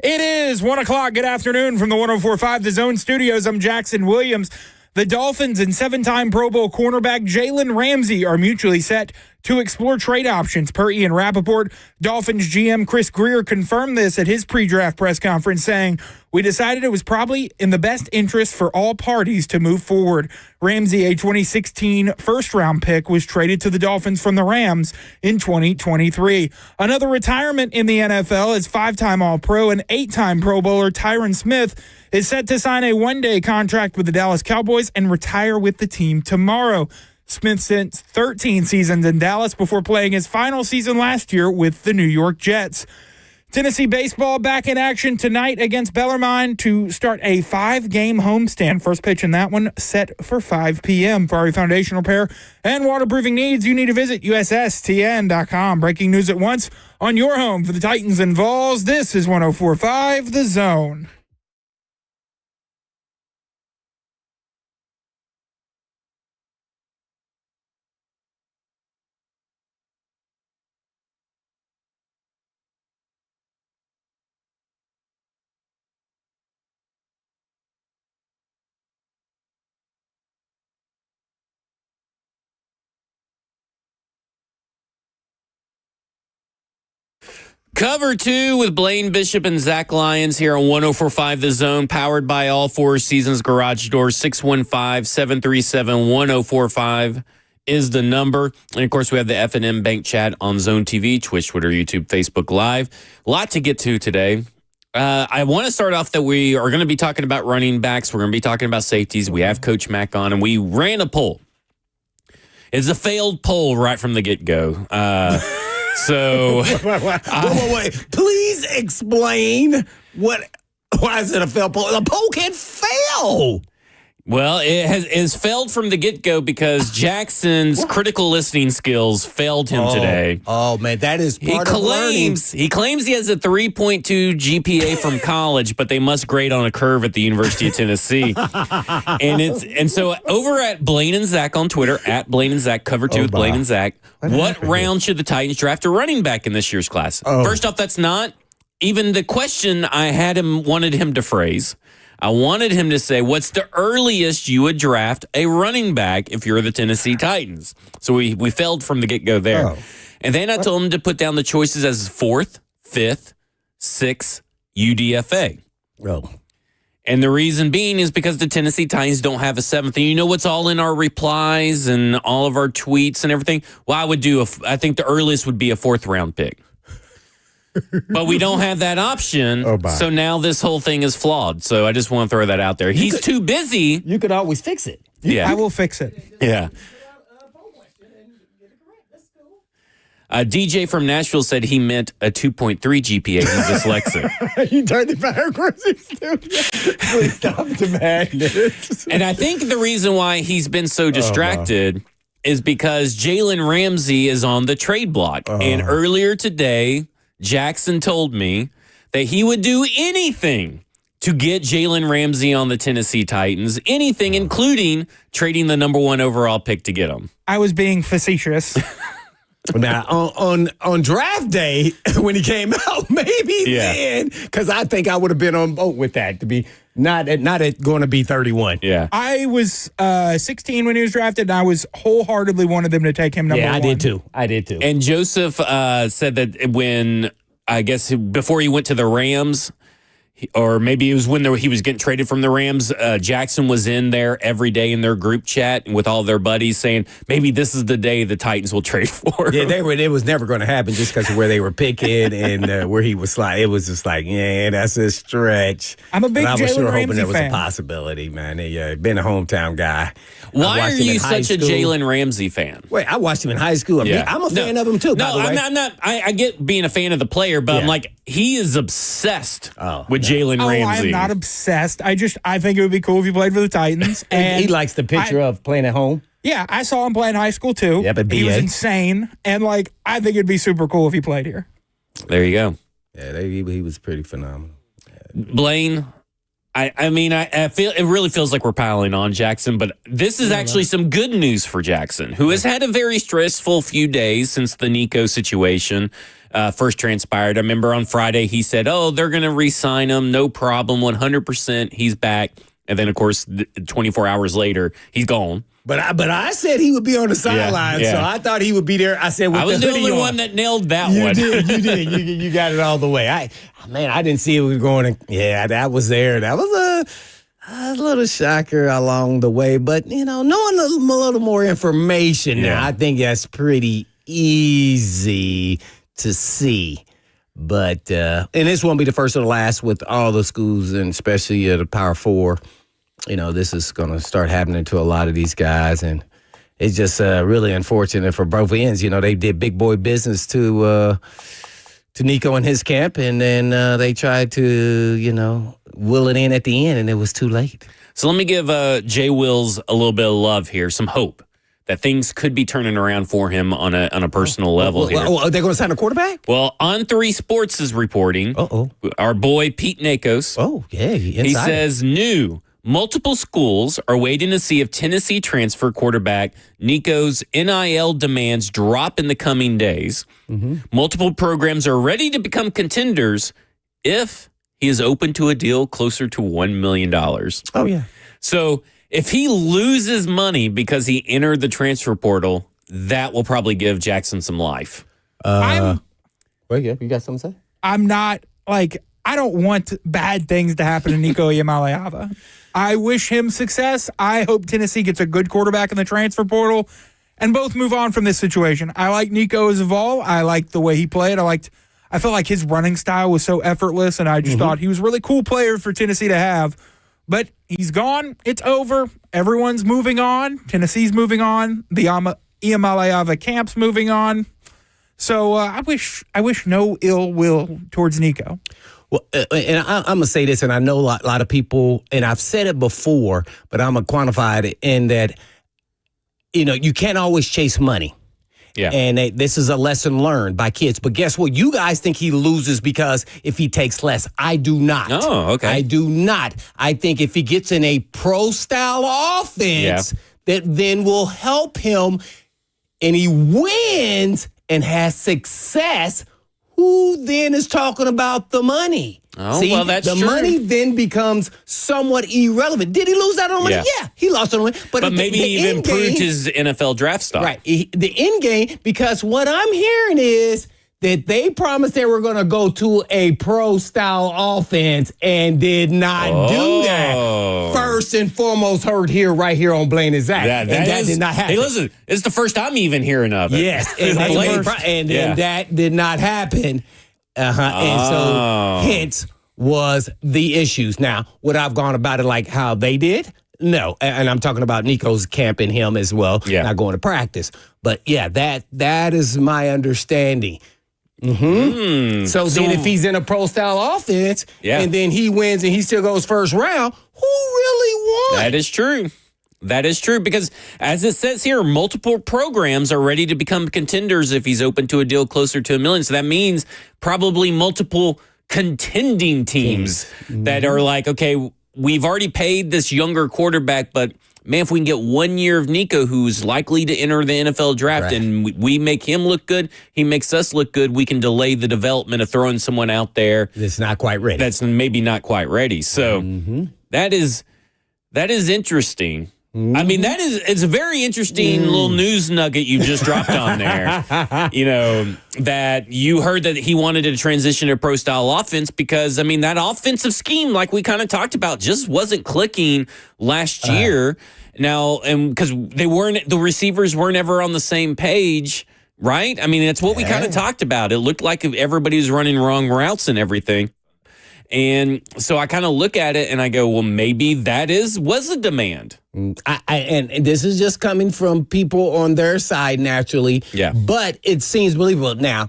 It is 1 o'clock. Good afternoon from the 104.5 The Zone Studios. I'm Jackson Williams. The Dolphins and seven-time Pro Bowl cornerback Jalen Ramsey are mutually set to explore trade options, per Ian Rappaport. Dolphins GM Chris Greer confirmed this at his pre-draft press conference, saying, "We decided it was probably in the best interest for all parties to move forward." Ramsey, a 2016 first-round pick, was traded to the Dolphins from the Rams in 2023. Another retirement in the NFL is five-time All-Pro and eight-time Pro Bowler Tyron Smith is set to sign a one-day contract with the Dallas Cowboys and retire with the team tomorrow. Smith spent 13 seasons in Dallas before playing his final season last year with the New York Jets. Tennessee baseball back in action tonight against Bellarmine to start a 5-game homestand. First pitch in that one set for 5 p.m. For your foundation repair and waterproofing needs, you need to visit USSTN.com. Breaking news at once on your home for the Titans and Vols. This is 104.5 The Zone. Cover 2 with Blaine Bishop and Zach Lyons here on 104.5 The Zone, powered by All Four Seasons Garage Doors. 615-737-1045 is the number. And, of course, we have the F&M Bank Chat on Zone TV, Twitch, Twitter, YouTube, Facebook Live. A lot to get to today. I want to start off that we are going to be talking about running backs. We're going to be talking about safeties. We have Coach Mack on, and we ran a poll. It's a failed poll right from the get-go. So, wait. Please explain why is it a failed poll? The poll can't fail. Well, it's failed from the get-go because Jackson's critical listening skills failed him today. Oh, man, that is part of learning. He claims he has a 3.2 GPA from college, but they must grade on a curve at the University of Tennessee. and so over at Blaine and Zach on Twitter, at Blaine and Zach, cover 2 with Blaine and Zach, what round should the Titans draft a running back in this year's class? First off, that's not even the question I wanted him to phrase. I wanted him to say, what's the earliest you would draft a running back if you're the Tennessee Titans? So we failed from the get-go there. And then I told him to put down the choices as 4th, 5th, 6th, UDFA. And the reason being is because the Tennessee Titans don't have a 7th. And you know what's all in our replies and all of our tweets and everything? Well, I think the earliest would be a 4th-round pick. But we don't have that option, so now this whole thing is flawed. So I just want to throw that out there. He's too busy. You could always fix it. I will fix it. Yeah. DJ from Nashville said he meant a 2.3 GPA. He's dyslexic. You turned it backwards. Please stop the madness. And I think the reason why he's been so distracted is because Jalen Ramsey is on the trade block. And earlier today, Jackson told me that he would do anything to get Jalen Ramsey on the Tennessee Titans, anything, including trading the number 1 overall pick to get him. I was being facetious. Now, on draft day, when he came out, maybe then, because I think I would have been on boat with that to be not going to be 31. Yeah. I was 16 when he was drafted, and I was wholeheartedly wanted them to take him number 1. Yeah, I did too. And Joseph said that when, I guess, before he went to the Rams, or maybe it was when he was getting traded from the Rams, Jackson was in there every day in their group chat with all their buddies saying, maybe this is the day the Titans will trade for him. Yeah, it was never going to happen just because of where they were picking and where he was like, it was just like, yeah, that's a stretch. I'm a big Jalen Ramsey fan. I was sure hoping there was a possibility, man. Been a hometown guy. Why are you such a Jalen Ramsey fan? Wait, I watched him in high school. I'm a fan of him too, by the way. I'm not. I get being a fan of the player, but I'm like, he is obsessed with Jalen Ramsey. I'm not obsessed. I think it would be cool if he played for the Titans. And he likes the picture of playing at home. Yeah, I saw him play in high school too. Yep, at BA. He was insane. And I think it'd be super cool if he played here. There you go. Yeah, he was pretty phenomenal. Blaine, I feel it really feels like we're piling on Jackson, but this is actually some good news for Jackson, who has had a very stressful few days since the Nico situation. first transpired. I remember on Friday he said, "Oh, they're going to re-sign him, no problem, 100%. He's back." And then, of course, 24 hours later, he's gone. But I said he would be on the sideline, so I thought he would be there. I said, with I was the only on. one that nailed that You one. You did. You got it all the way. I didn't see it was going. That was there. That was a little shocker along the way. But, knowing a little more information now, I think that's pretty easy to see. But, and this won't be the first or the last with all the schools, and especially the Power Four. This is going to start happening to a lot of these guys, and it's just really unfortunate for both ends. They did big boy business to Nico and his camp, and then they tried to, will it in at the end, and it was too late. So let me give Jay Wills a little bit of love here, some hope that things could be turning around for him on a personal level here. Are they going to sign a quarterback? Well, On3 Sports is reporting. Our boy Pete Nakos. Oh, yeah. He says multiple schools are waiting to see if Tennessee transfer quarterback Nico's NIL demands drop in the coming days. Mm-hmm. Multiple programs are ready to become contenders if he is open to a deal closer to $1 million. Oh, yeah. So if he loses money because he entered the transfer portal, that will probably give Jackson some life. You got something to say? I'm not, I don't want bad things to happen to Nico Iamaleava. I wish him success. I hope Tennessee gets a good quarterback in the transfer portal and both move on from this situation. I like Nico as a vol. I liked the way he played. I felt like his running style was so effortless, and I just thought he was a really cool player for Tennessee to have. But he's gone. It's over. Everyone's moving on. Tennessee's moving on. The Iamaleava camp's moving on. So I wish no ill will towards Nico. Well, and I'm going to say this, and I know a lot of people, and I've said it before, but I'm going to quantify it in that, you can't always chase money. Yeah. And this is a lesson learned by kids. But guess what? You guys think he loses because if he takes less. I do not. Oh, okay. I do not. I think if he gets in a pro-style offense, that then will help him, and he wins and has success, who then is talking about the money? Oh, well, that's the true. money then becomes somewhat irrelevant. Did he lose out on money? Yeah, he lost on money. But maybe he improved his NFL draft stock. Right. The end game, because what I'm hearing is that they promised they were going to go to a pro-style offense and did not do that. First and foremost, heard right here on Blaine and Zach. That did not happen. Hey, listen, it's the first I'm even hearing of it. Yes, and then that did not happen. And so hence was the issues. Now, would I have gone about it like how they did? No. And I'm talking about Nico's camp and him as well, not going to practice. But yeah, that is my understanding. Mm-hmm. So then if he's in a pro-style offense and then he wins and he still goes first round, who really won? That is true. That is true because, as it says here, multiple programs are ready to become contenders if he's open to a deal closer to $1 million. So that means probably multiple contending teams that are like, okay, we've already paid this younger quarterback, but man, if we can get 1 year of Nico, who's likely to enter the NFL draft, and we make him look good, he makes us look good, we can delay the development of throwing someone out there that's not quite ready. That's maybe not quite ready. So that is interesting. I mean, it's a very interesting little news nugget you just dropped on there. That you heard that he wanted to transition to a pro-style offense because, I mean, that offensive scheme, like we kind of talked about, just wasn't clicking last year. Now, and because the receivers weren't ever on the same page, right? I mean, that's what we kind of talked about. It looked like everybody was running wrong routes and everything. And so I kind of look at it and I go, well, maybe that was a demand. And this is just coming from people on their side naturally. Yeah. But it seems believable. Now,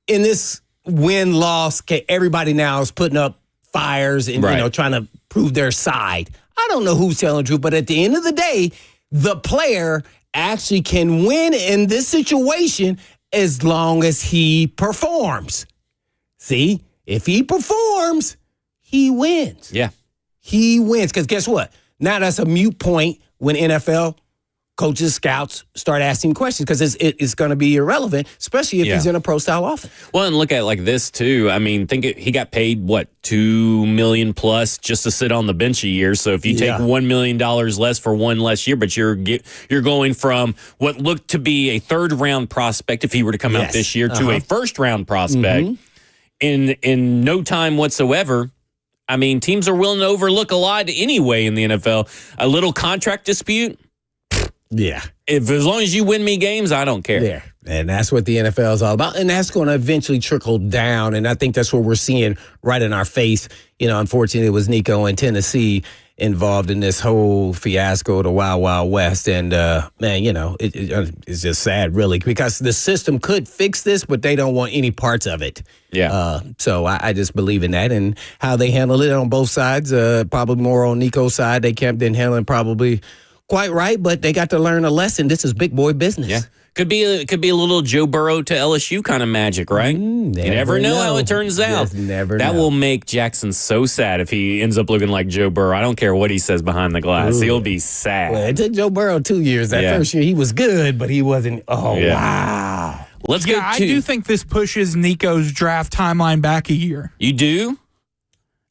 in this win-loss, everybody now is putting up fires and trying to prove their side. I don't know who's telling the truth, but at the end of the day, the player actually can win in this situation as long as he performs. See? If he performs, he wins. Yeah. He wins. Because guess what? Now that's a moot point when NFL coaches, scouts start asking questions because it's going to be irrelevant, especially if he's in a pro-style offense. Well, and look at it like this, too. I mean, he got paid, what, $2 million plus just to sit on the bench a year. So if you take $1 million less for one less year, but you're going from what looked to be a third-round prospect if he were to come out this year to a first-round prospect in no time whatsoever. I mean, teams are willing to overlook a lot anyway in the NFL. A little contract dispute. Yeah. As long as you win me games, I don't care. Yeah. And that's what the NFL is all about. And that's going to eventually trickle down. And I think that's what we're seeing right in our face. Unfortunately, it was Nico in Tennessee involved in this whole fiasco, the Wild Wild West. And, man, it's just sad, really, because the system could fix this, but they don't want any parts of it. Yeah. So I just believe in that and how they handle it on both sides. Probably more on Nico's side. They didn't handle it probably quite right, but they got to learn a lesson. This is big boy business. Yeah. Could be a little Joe Burrow to LSU kind of magic, right? You never know how it turns out. Just never that know. will make Jackson so sad if he ends up looking like Joe Burrow. I don't care what he says behind the glass. He'll be sad. Well, it took Joe Burrow 2 years. That first year he was good, but he wasn't. Wow. I do think this pushes Nico's draft timeline back a year. You do?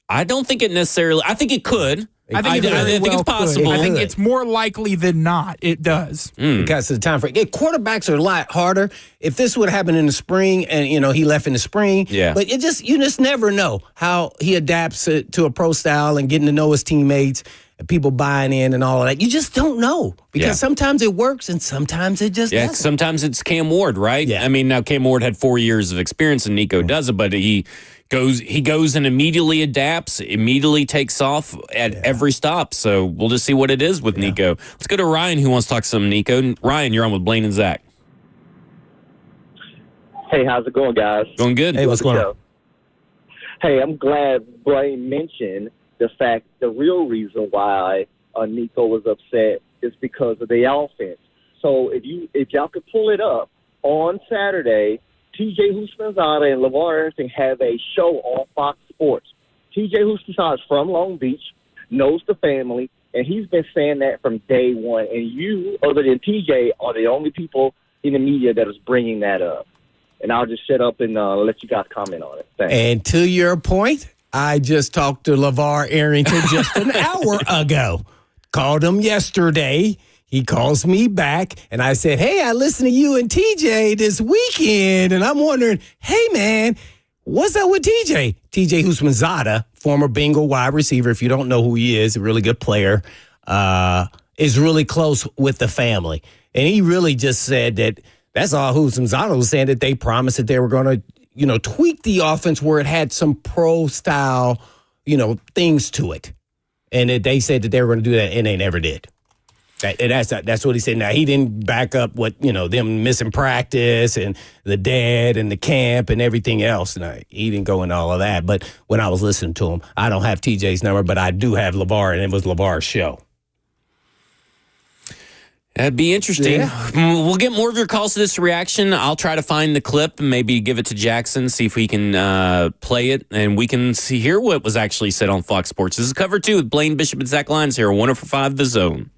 I don't think it necessarily. I think it could. I think it's possible. I think it's more likely than not. It does because of the time frame. Quarterbacks are a lot harder. If this would happen in the spring, and he left in the spring, but you just never know how he adapts to a pro style and getting to know his teammates and people buying in and all of that. You just don't know because sometimes it works and sometimes it just doesn't. Sometimes it's Cam Ward, right? Yeah. I mean, now Cam Ward had 4 years of experience and Nico doesn't, but he goes and immediately adapts, immediately takes off at every stop. So we'll just see what it is with Nico. Let's go to Ryan, who wants to talk some Nico. Ryan, you're on with Blaine and Zach. Hey, how's it going, guys? Going good. Hey, what's going on? Hey, I'm glad Blaine mentioned the real reason why Nico was upset is because of the offense. So if y'all could pull it up on Saturday, TJ Houshmandzadeh and LeVar Arrington have a show on Fox Sports. TJ Houshmandzadeh is from Long Beach, knows the family, and he's been saying that from day one. And you, other than TJ, are the only people in the media that is bringing that up. And I'll just shut up and let you guys comment on it. Thanks. And to your point, I just talked to LeVar Arrington just an hour ago. Called him yesterday. He calls me back, and I said, hey, I listened to you and TJ this weekend, and I'm wondering, hey, man, what's up with TJ? TJ Houshmandzadeh, former Bengal wide receiver, if you don't know who he is, a really good player, is really close with the family. And he really just said that's all Houshmandzadeh was saying, that they promised that they were going to, tweak the offense where it had some pro-style, things to it. And that they said that they were going to do that, and they never did. That's what he said. Now, he didn't back up what, them missing practice and the dad and the camp and everything else. No, he didn't go into all of that. But when I was listening to him, I don't have TJ's number, but I do have LeVar, and it was LeVar's show. That'd be interesting. Yeah. We'll get more of your calls to this reaction. I'll try to find the clip and maybe give it to Jackson, see if we can play it, and we can hear what was actually said on Fox Sports. This is Cover 2 with Blaine Bishop and Zach Lyons here on 104.5 The Zone.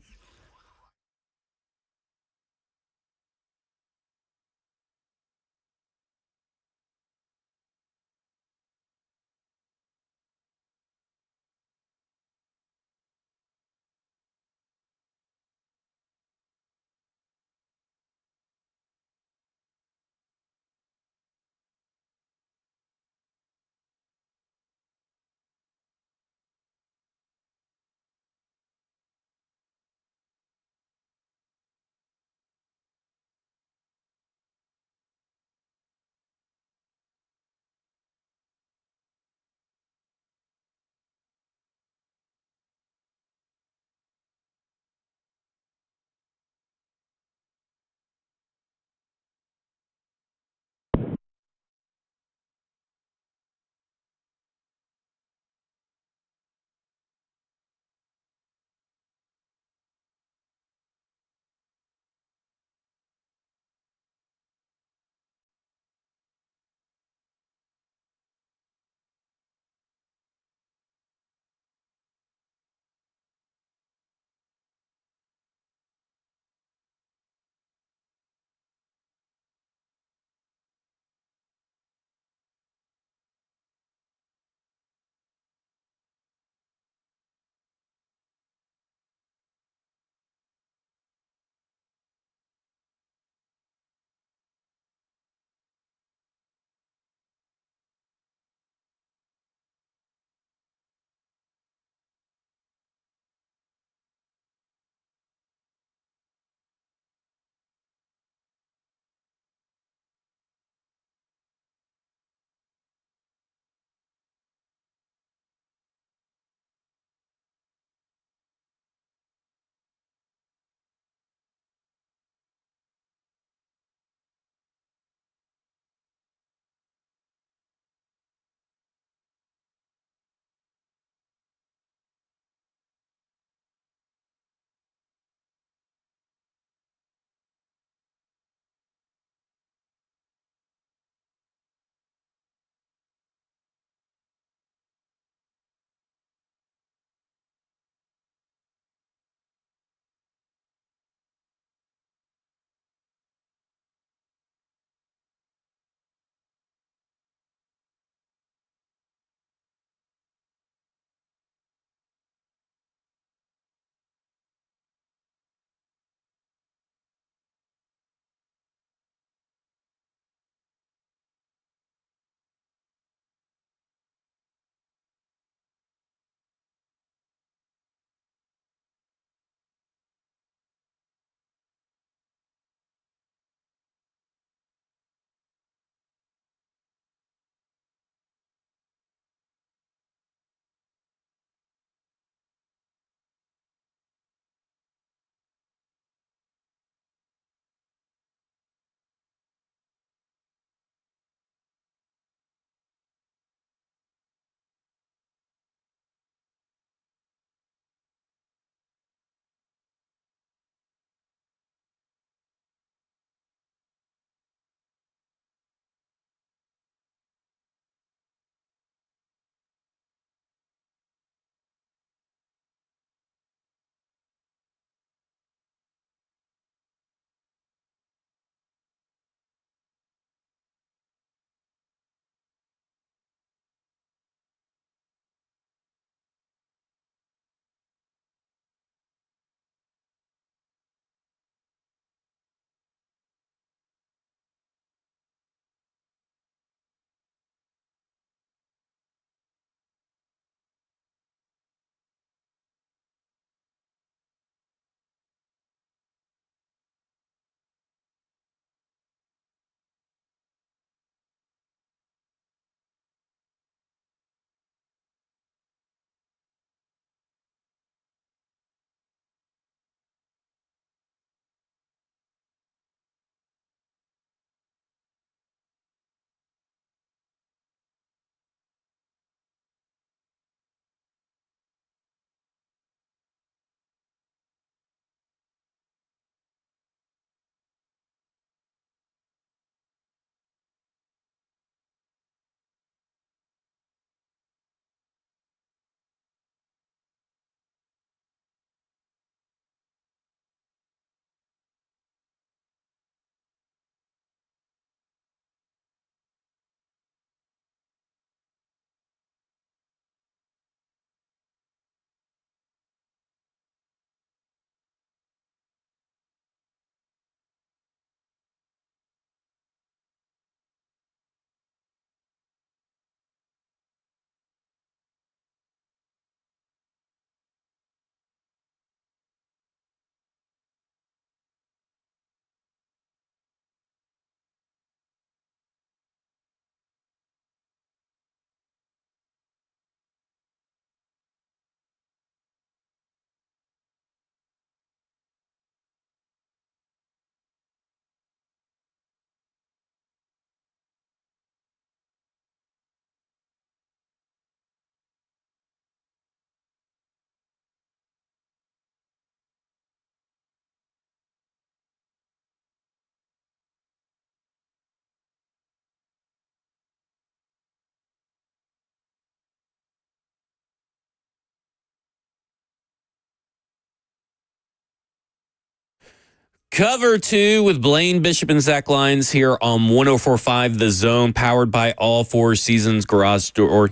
Cover 2 with Blaine Bishop and Zach Lyons here on 104.5 The Zone, powered by All Four Seasons Garage Door.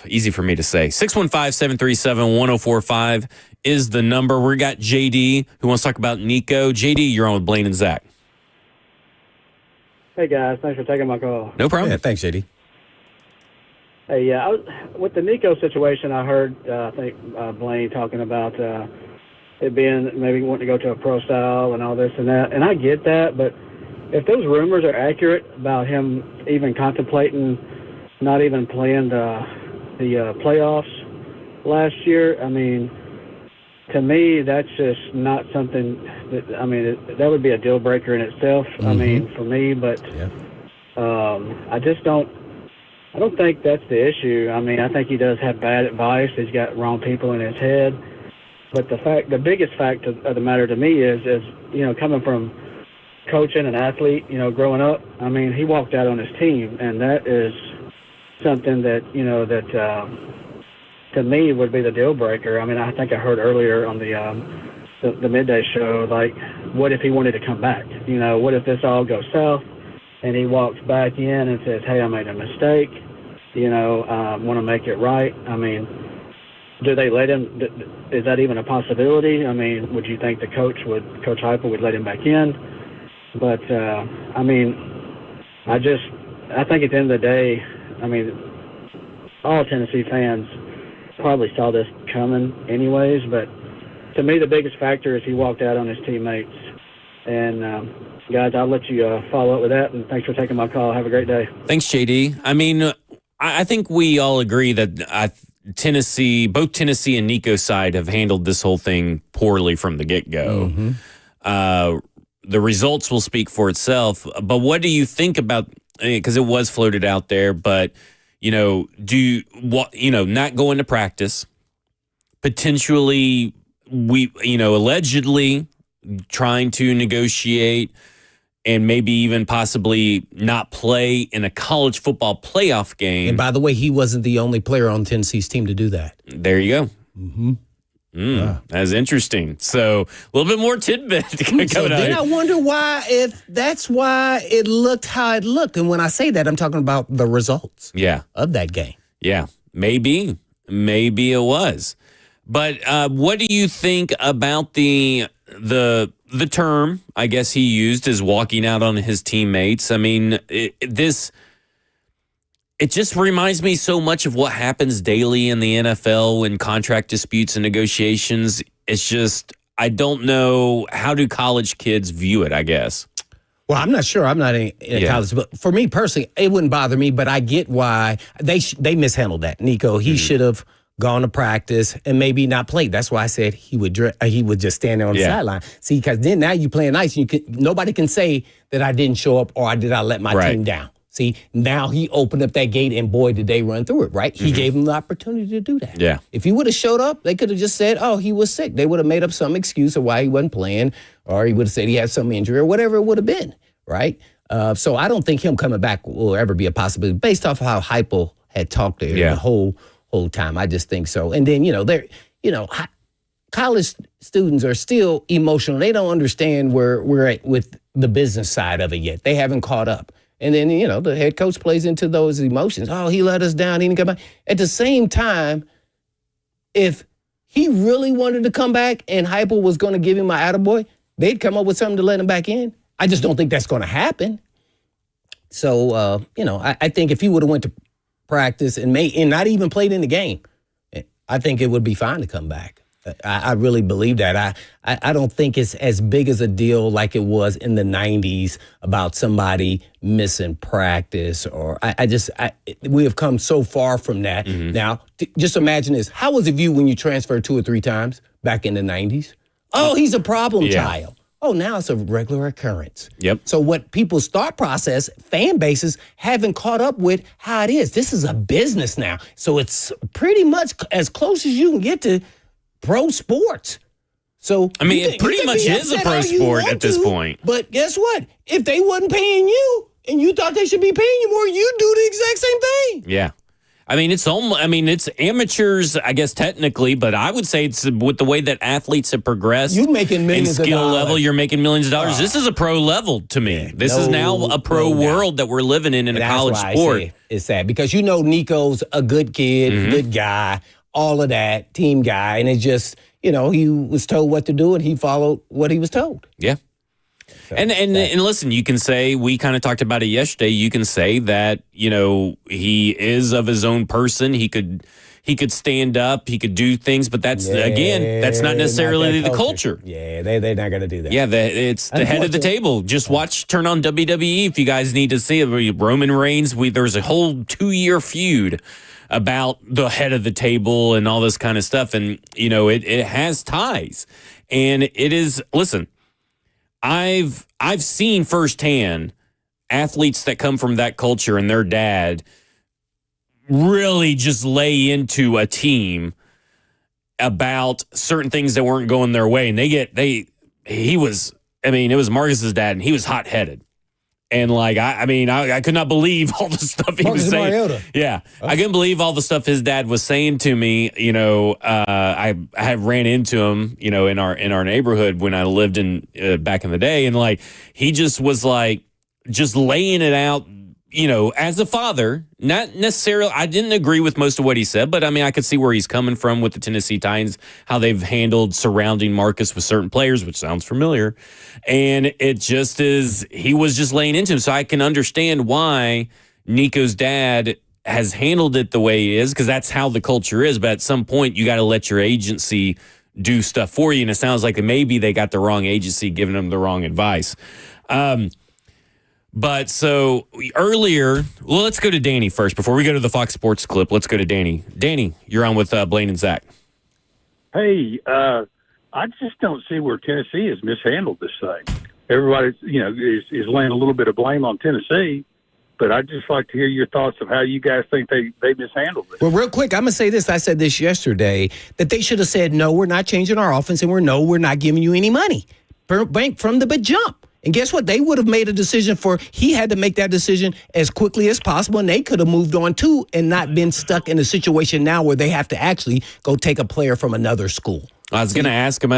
Easy for me to say. 615-737-1045 is the number. We got JD who wants to talk about Nico. JD, you're on with Blaine and Zach. Hey, guys. Thanks for taking my call. No problem. Yeah, thanks, JD. Hey, yeah, with the Nico situation, I heard, I think, Blaine talking about it being maybe wanting to go to a pro style and all this and that. And I get that, but if those rumors are accurate about him even contemplating not even playing the playoffs last year, I mean, to me, that's just not something that, I mean, that would be a deal breaker in itself, I mean, for me, but I don't think that's the issue. I mean, I think he does have bad advice. He's got wrong people in his head. But the biggest fact of the matter to me is, you know, coming from coaching an athlete, you know, growing up, I mean, he walked out on his team, and that is something that, you know, that to me would be the deal breaker. I mean, I think I heard earlier on the midday show, like, what if he wanted to come back? You know, what if this all goes south and he walks back in and says, hey, I made a mistake, you know, want to make it right? I mean, do they let him? Is that even a possibility? I mean, would you think Coach Heupel would let him back in? But I mean, I think at the end of the day, I mean, all Tennessee fans probably saw this coming anyways. But to me, the biggest factor is he walked out on his teammates. And guys, I'll let you follow up with that. And thanks for taking my call. Have a great day. Thanks, JD. I mean, I think we all agree that both Tennessee and Nico's side have handled this whole thing poorly from the get-go. The results will speak for itself. But what do you think about, because it was floated out there, but, you know, not going to practice, potentially, allegedly trying to negotiate and maybe even possibly not play in a college football playoff game. And by the way, he wasn't the only player on Tennessee's team to do that. There you go. That's interesting. So a little bit more tidbit coming So then out. I wonder if that's why it looked how it looked. And when I say that, I'm talking about the results of that game. Yeah, maybe it was. But what do you think about the term, I guess he used, is walking out on his teammates? I mean, it just reminds me so much of what happens daily in the NFL when contract disputes and negotiations. It's just, I don't know, how do college kids view it, I guess? Well, I'm not sure. I'm not in college. But for me personally, it wouldn't bother me, but I get why they mishandled that. Nico, he should have gone to practice and maybe not played. That's why I said he would just stand there on the sideline. See, because then now you playing nice. Nobody can say that I didn't show up or did I let my team down. See, now he opened up that gate and boy, did they run through it, right? He gave them the opportunity to do that. Yeah. If he would have showed up, they could have just said, oh, he was sick. They would have made up some excuse of why he wasn't playing, or he would have said he had some injury or whatever it would have been, right? So I don't think him coming back will ever be a possibility based off of how Heupel had talked there the whole time. I just think so. And then, college students are still emotional. They don't understand where we're at with the business side of it yet. They haven't caught up. And then, the head coach plays into those emotions. Oh, he let us down. He didn't come back. At the same time, if he really wanted to come back and Heupel was going to give him my attaboy, they'd come up with something to let him back in. I just don't think that's going to happen. So, I think if he would have went to practice and not even played in the game, I think it would be fine to come back. I really believe that. I don't think it's as big as a deal like it was in the 90s about somebody missing practice, or we have come so far from that. Now, just imagine this. How was it viewed when you transferred 2 or 3 times back in the 90s? Oh, he's a problem child. Oh, now it's a regular occurrence. Yep. So what people's thought process, fan bases, haven't caught up with how it is. This is a business now. So it's pretty much as close as you can get to pro sports. So I mean, it pretty much is a pro sport at this point. But guess what? If they wasn't paying you and you thought they should be paying you more, you'd do the exact same thing. Yeah. I mean, it's amateurs, I guess, technically, but I would say it's with the way that athletes have progressed. You're making millions in skill of dollars. level, you're making millions of dollars. This is a pro level to me. Yeah, this is now a pro world that we're living in a college sport. It's sad because Nico's a good kid, good guy, all of that, team guy, and it's just, he was told what to do and he followed what he was told. Yeah. So, and listen, you can say, we kind of talked about it yesterday, you can say that, he is of his own person. He could stand up, he could do things, but that's not necessarily the culture. Yeah, they're not going to do that. Yeah, it's the head of the table. Just turn on WWE if you guys need to see it. Roman Reigns, there was a whole 2-year feud about the head of the table and all this kind of stuff. And, it has ties. And it is, listen, I've seen firsthand athletes that come from that culture and their dad really just lay into a team about certain things that weren't going their way. And it was Marcus's dad, and he was hot-headed. And I could not believe all the stuff he was saying. Mariota. Yeah. I couldn't believe all the stuff his dad was saying to me. I had ran into him, in our neighborhood when I lived in back in the day. And he just was just laying it out, as a father, not necessarily, I didn't agree with most of what he said, but I could see where he's coming from with the Tennessee Titans, how they've handled surrounding Marcus with certain players, which sounds familiar. And it just is, he was just laying into him. So I can understand why Nico's dad has handled it the way he is, because that's how the culture is. But at some point, you got to let your agency do stuff for you. And it sounds like maybe they got the wrong agency giving them the wrong advice. But so earlier, let's go to Danny first. Before we go to the Fox Sports clip, let's go to Danny. Danny, you're on with Blaine and Zach. Hey, I just don't see where Tennessee has mishandled this thing. Everybody, is laying a little bit of blame on Tennessee, but I'd just like to hear your thoughts of how you guys think they mishandled it. Well, real quick, I'm going to say this. I said this yesterday, that they should have said, no, we're not changing our offense, and we're not giving you any money. Bank from the jump. And guess what? They would have made a decision he had to make that decision as quickly as possible, and they could have moved on too and not been stuck in a situation now where they have to actually go take a player from another school. I was going to ask him,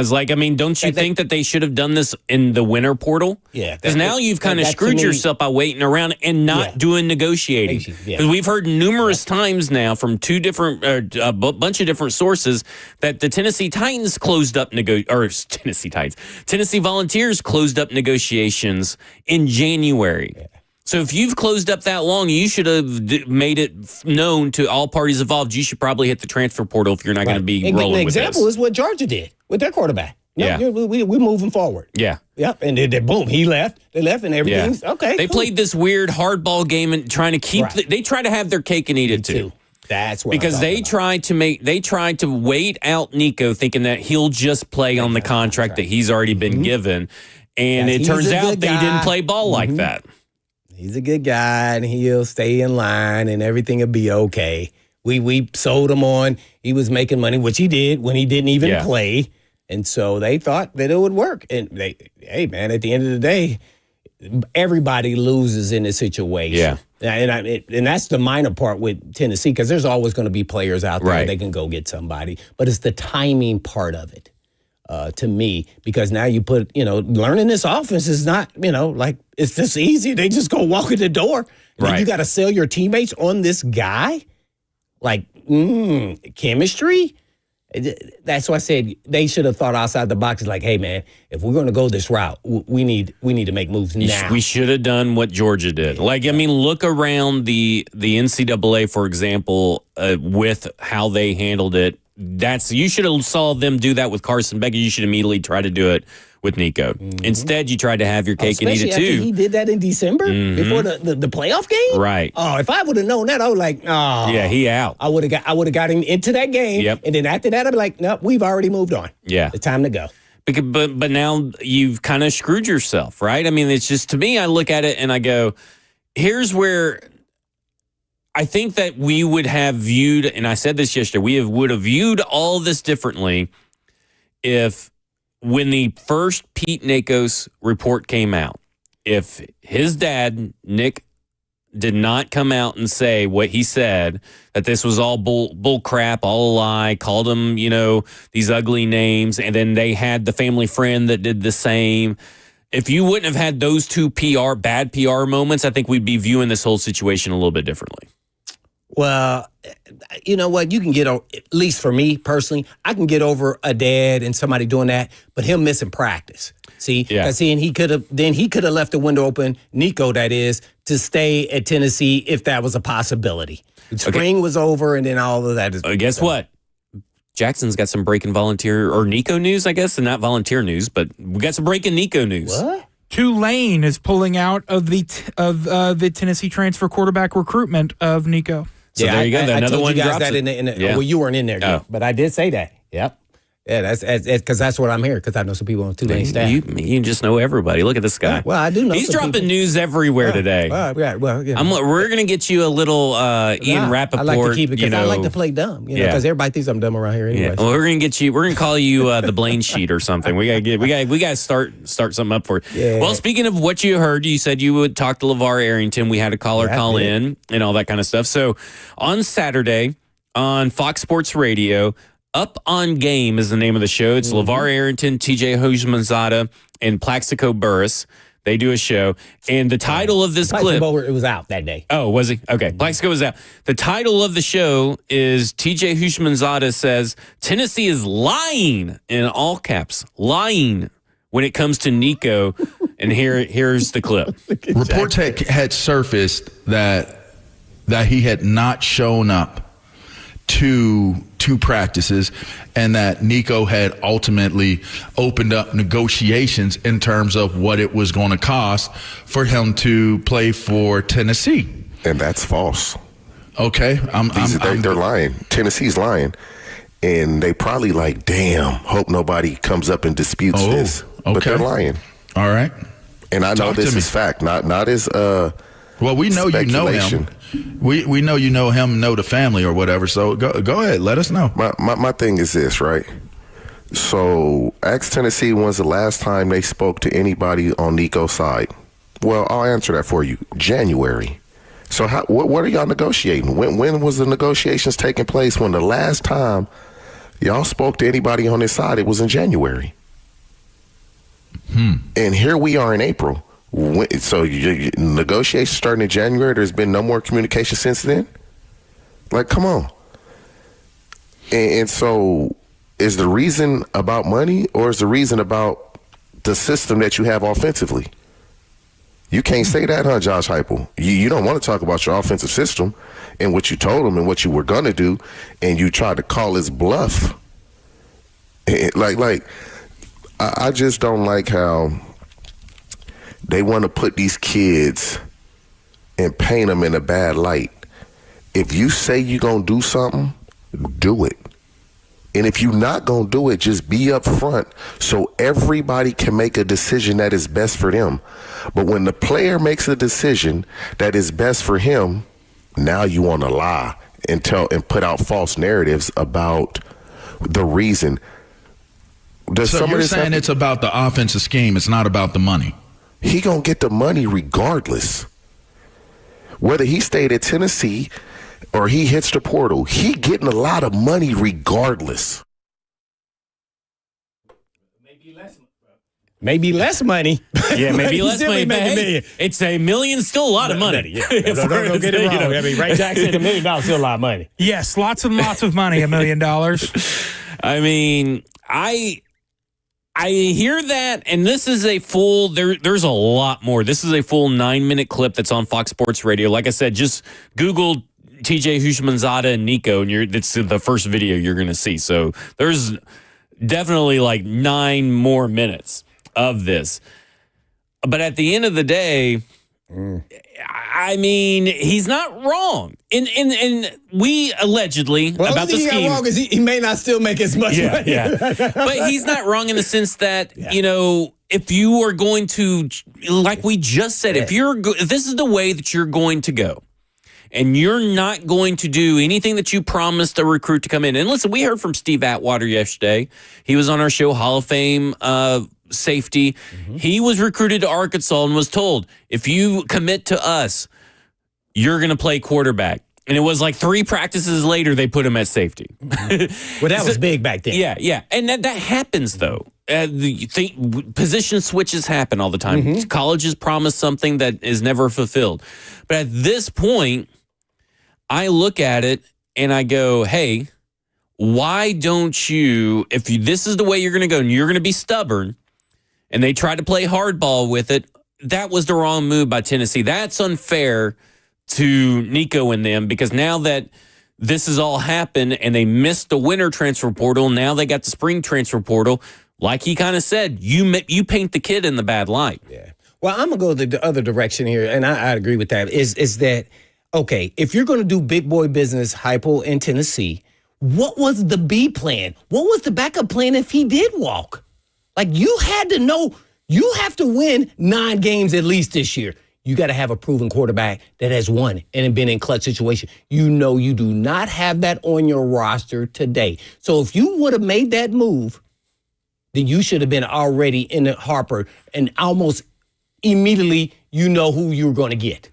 don't you think that they should have done this in the winter portal? Yeah. Because now you've kind of screwed yourself by waiting around and not doing negotiating. Because we've heard numerous times now from two different, a bunch of different sources that the Tennessee Titans Tennessee Volunteers closed up negotiations in January. Yeah. So if you've closed up that long, you should have made it known to all parties involved. You should probably hit the transfer portal if you're not going to be rolling with this. An example is what Georgia did with their quarterback. We're moving forward. Yeah. Yep. And then boom, he left. They left, and everything's okay. They played this weird hardball game and trying to keep. They try to have their cake and eat it too. That's what because they tried to wait out Nico, thinking that he'll just play on the contract that he's already been given, and it turns out they didn't play ball like that. He's a good guy, and he'll stay in line, and everything will be okay. We sold him on he was making money, which he did when he didn't even play, and so they thought that it would work. And hey, man, at the end of the day, everybody loses in this situation. Yeah, and that's the minor part with Tennessee, because there's always going to be players out there that can go get somebody, but it's the timing part of it. To me, because now you put, learning this offense is not, it's just easy. They just go walk in the door. Right. You got to sell your teammates on this guy. Chemistry. That's why I said they should have thought outside the box. It's like, hey, man, if we're going to go this route, we need to make moves now. We should have done what Georgia did. Look around the NCAA, for example, with how they handled it. You should have saw them do that with Carson Becker. You should immediately try to do it with Nico. Mm-hmm. Instead, you tried to have your cake and eat it too. He did that in December before the playoff game. Right. Oh, if I would have known that, I was like, oh, yeah, he out. I would have got him into that game. Yep. And then after that, I'd be like, nope, we've already moved on. Yeah, it's time to go. But now you've kind of screwed yourself, right? It's just, to me, I look at it and I go, here's where I think that we would have viewed, and I said this yesterday, would have viewed all this differently if when the first Pete Nakos report came out, if his dad, Nick did not come out and say what he said, that this was all bull crap, all a lie, called him, these ugly names, and then they had the family friend that did the same. If you wouldn't have had those two bad PR moments, I think we'd be viewing this whole situation a little bit differently. Well, you know what? You can get, at least for me personally, I can get over a dad and somebody doing that, but him missing practice. See, and he could have left the window open, Nico, that is, to stay at Tennessee if that was a possibility. Spring was over, and then all of that is. Guess what? Jackson's got some breaking volunteer or Nico news, I guess, and not volunteer news, but we got some breaking Nico news. What? Tulane is pulling out of the Tennessee transfer quarterback recruitment of Nico. So there you go. Another one you guys drops that it. Well, you weren't in there, but I did say that. Yep. Yeah, that's because that's what I'm here, because I know some people on Tulane staff. You just know everybody. Look at this guy. Well, I do know. He's some dropping people. News everywhere today. Well, yeah. We're going to get you a little Ian Rappaport. I like to keep it because I like to play dumb. Because everybody thinks I'm dumb around here anyway. Yeah. Well, we're going to call you the Blaine sheet or something. We got to start something up for it. Yeah. Well, speaking of what you heard, you said you would talk to LeVar Arrington. We had a caller call in and all that kind of stuff. So on Saturday on Fox Sports Radio, Up on Game is the name of the show. It's LeVar Arrington, TJ Houshmandzadeh, and Plaxico Burress. They do a show. And the title of this clip... It was out that day. Oh, was he? Okay. Plaxico was out. The title of the show is TJ Houshmandzadeh says, Tennessee is lying, in all caps, lying when it comes to Nico. And here's the clip. Reports had surfaced that he had not shown up to practices, and that Nico had ultimately opened up negotiations in terms of what it was going to cost for him to play for Tennessee. And that's false. Okay. They're lying. Tennessee's lying. And they probably like, damn, hope nobody comes up and disputes this. Okay. But they're lying. All right. And I know this is fact, not as well, we know you know him. We know you know him, know the family or whatever. So go ahead, let us know. My thing is this, right? So ask Tennessee, when's the last time they spoke to anybody on Nico's side? Well, I'll answer that for you. January. So what are y'all negotiating? When was the negotiations taking place? When the last time y'all spoke to anybody on his side, it was in January. And here we are in April. So negotiations starting in January, there's been no more communication since then? Like, come on. And so is the reason about money, or is the reason about the system that you have offensively? You can't say that, huh, Josh Heupel? You don't want to talk about your offensive system and what you told him and what you were going to do, and you tried to call his bluff. I just don't like how they want to put these kids and paint them in a bad light. If you say you're going to do something, do it. And if you're not going to do it, just be up front so everybody can make a decision that is best for them. But when the player makes a decision that is best for him, now you want to lie and put out false narratives about the reason. So you're saying it's about the offensive scheme, it's not about the money? He gonna get the money regardless. Whether he stayed at Tennessee or he hits the portal, he getting a lot of money regardless. Maybe less money. Yeah, maybe less money. But hey, it's $1 million, still a lot of money. Yeah. Don't get it wrong. I mean, Ray Jackson, $1 million, still a lot of money. Yes, lots and lots of money, $1 million. I mean, I hear that, and this is a full, there's a lot more. This is a full 9-minute clip that's on Fox Sports Radio. Like I said, just Google TJ Houshmandzadeh and Nico, and it's the first video you're going to see. So there's definitely like 9 more minutes of this. But at the end of the day, I mean, he's not wrong. And we allegedly, about the scheme. Wrong is he may not still make as much money. Yeah. But he's not wrong in the sense that, if you are going to, like we just said, if this is the way that you're going to go, and you're not going to do anything that you promised a recruit to come in. And listen, we heard from Steve Atwater yesterday. He was on our show, Hall of Fame safety. Mm-hmm. He was recruited to Arkansas and was told, if you commit to us, you're going to play quarterback. And it was like 3 practices later, they put him at safety. Well, that was big back then. Yeah. And that happens, though. Position switches happen all the time. Colleges promise something that is never fulfilled. But at this point, I look at it and I go, hey, why don't you, this is the way you're going to go and you're going to be stubborn, and they try to play hardball with it, that was the wrong move by Tennessee. That's unfair to Nico and them, because now that this has all happened and they missed the winter transfer portal, now they got the spring transfer portal. Like he kind of said, you paint the kid in the bad light. Yeah. Well, I'm going to go the other direction here, and I agree with that, is that, okay, if you're going to do big boy business, hypo in Tennessee, what was the B plan? What was the backup plan if he did walk? Like, you had to know, you have to win 9 games at least this year. You got to have a proven quarterback that has won and been in clutch situation. You know you do not have that on your roster today. So if you would have made that move, then you should have been already in the Harper, and almost immediately you know who you're going to get.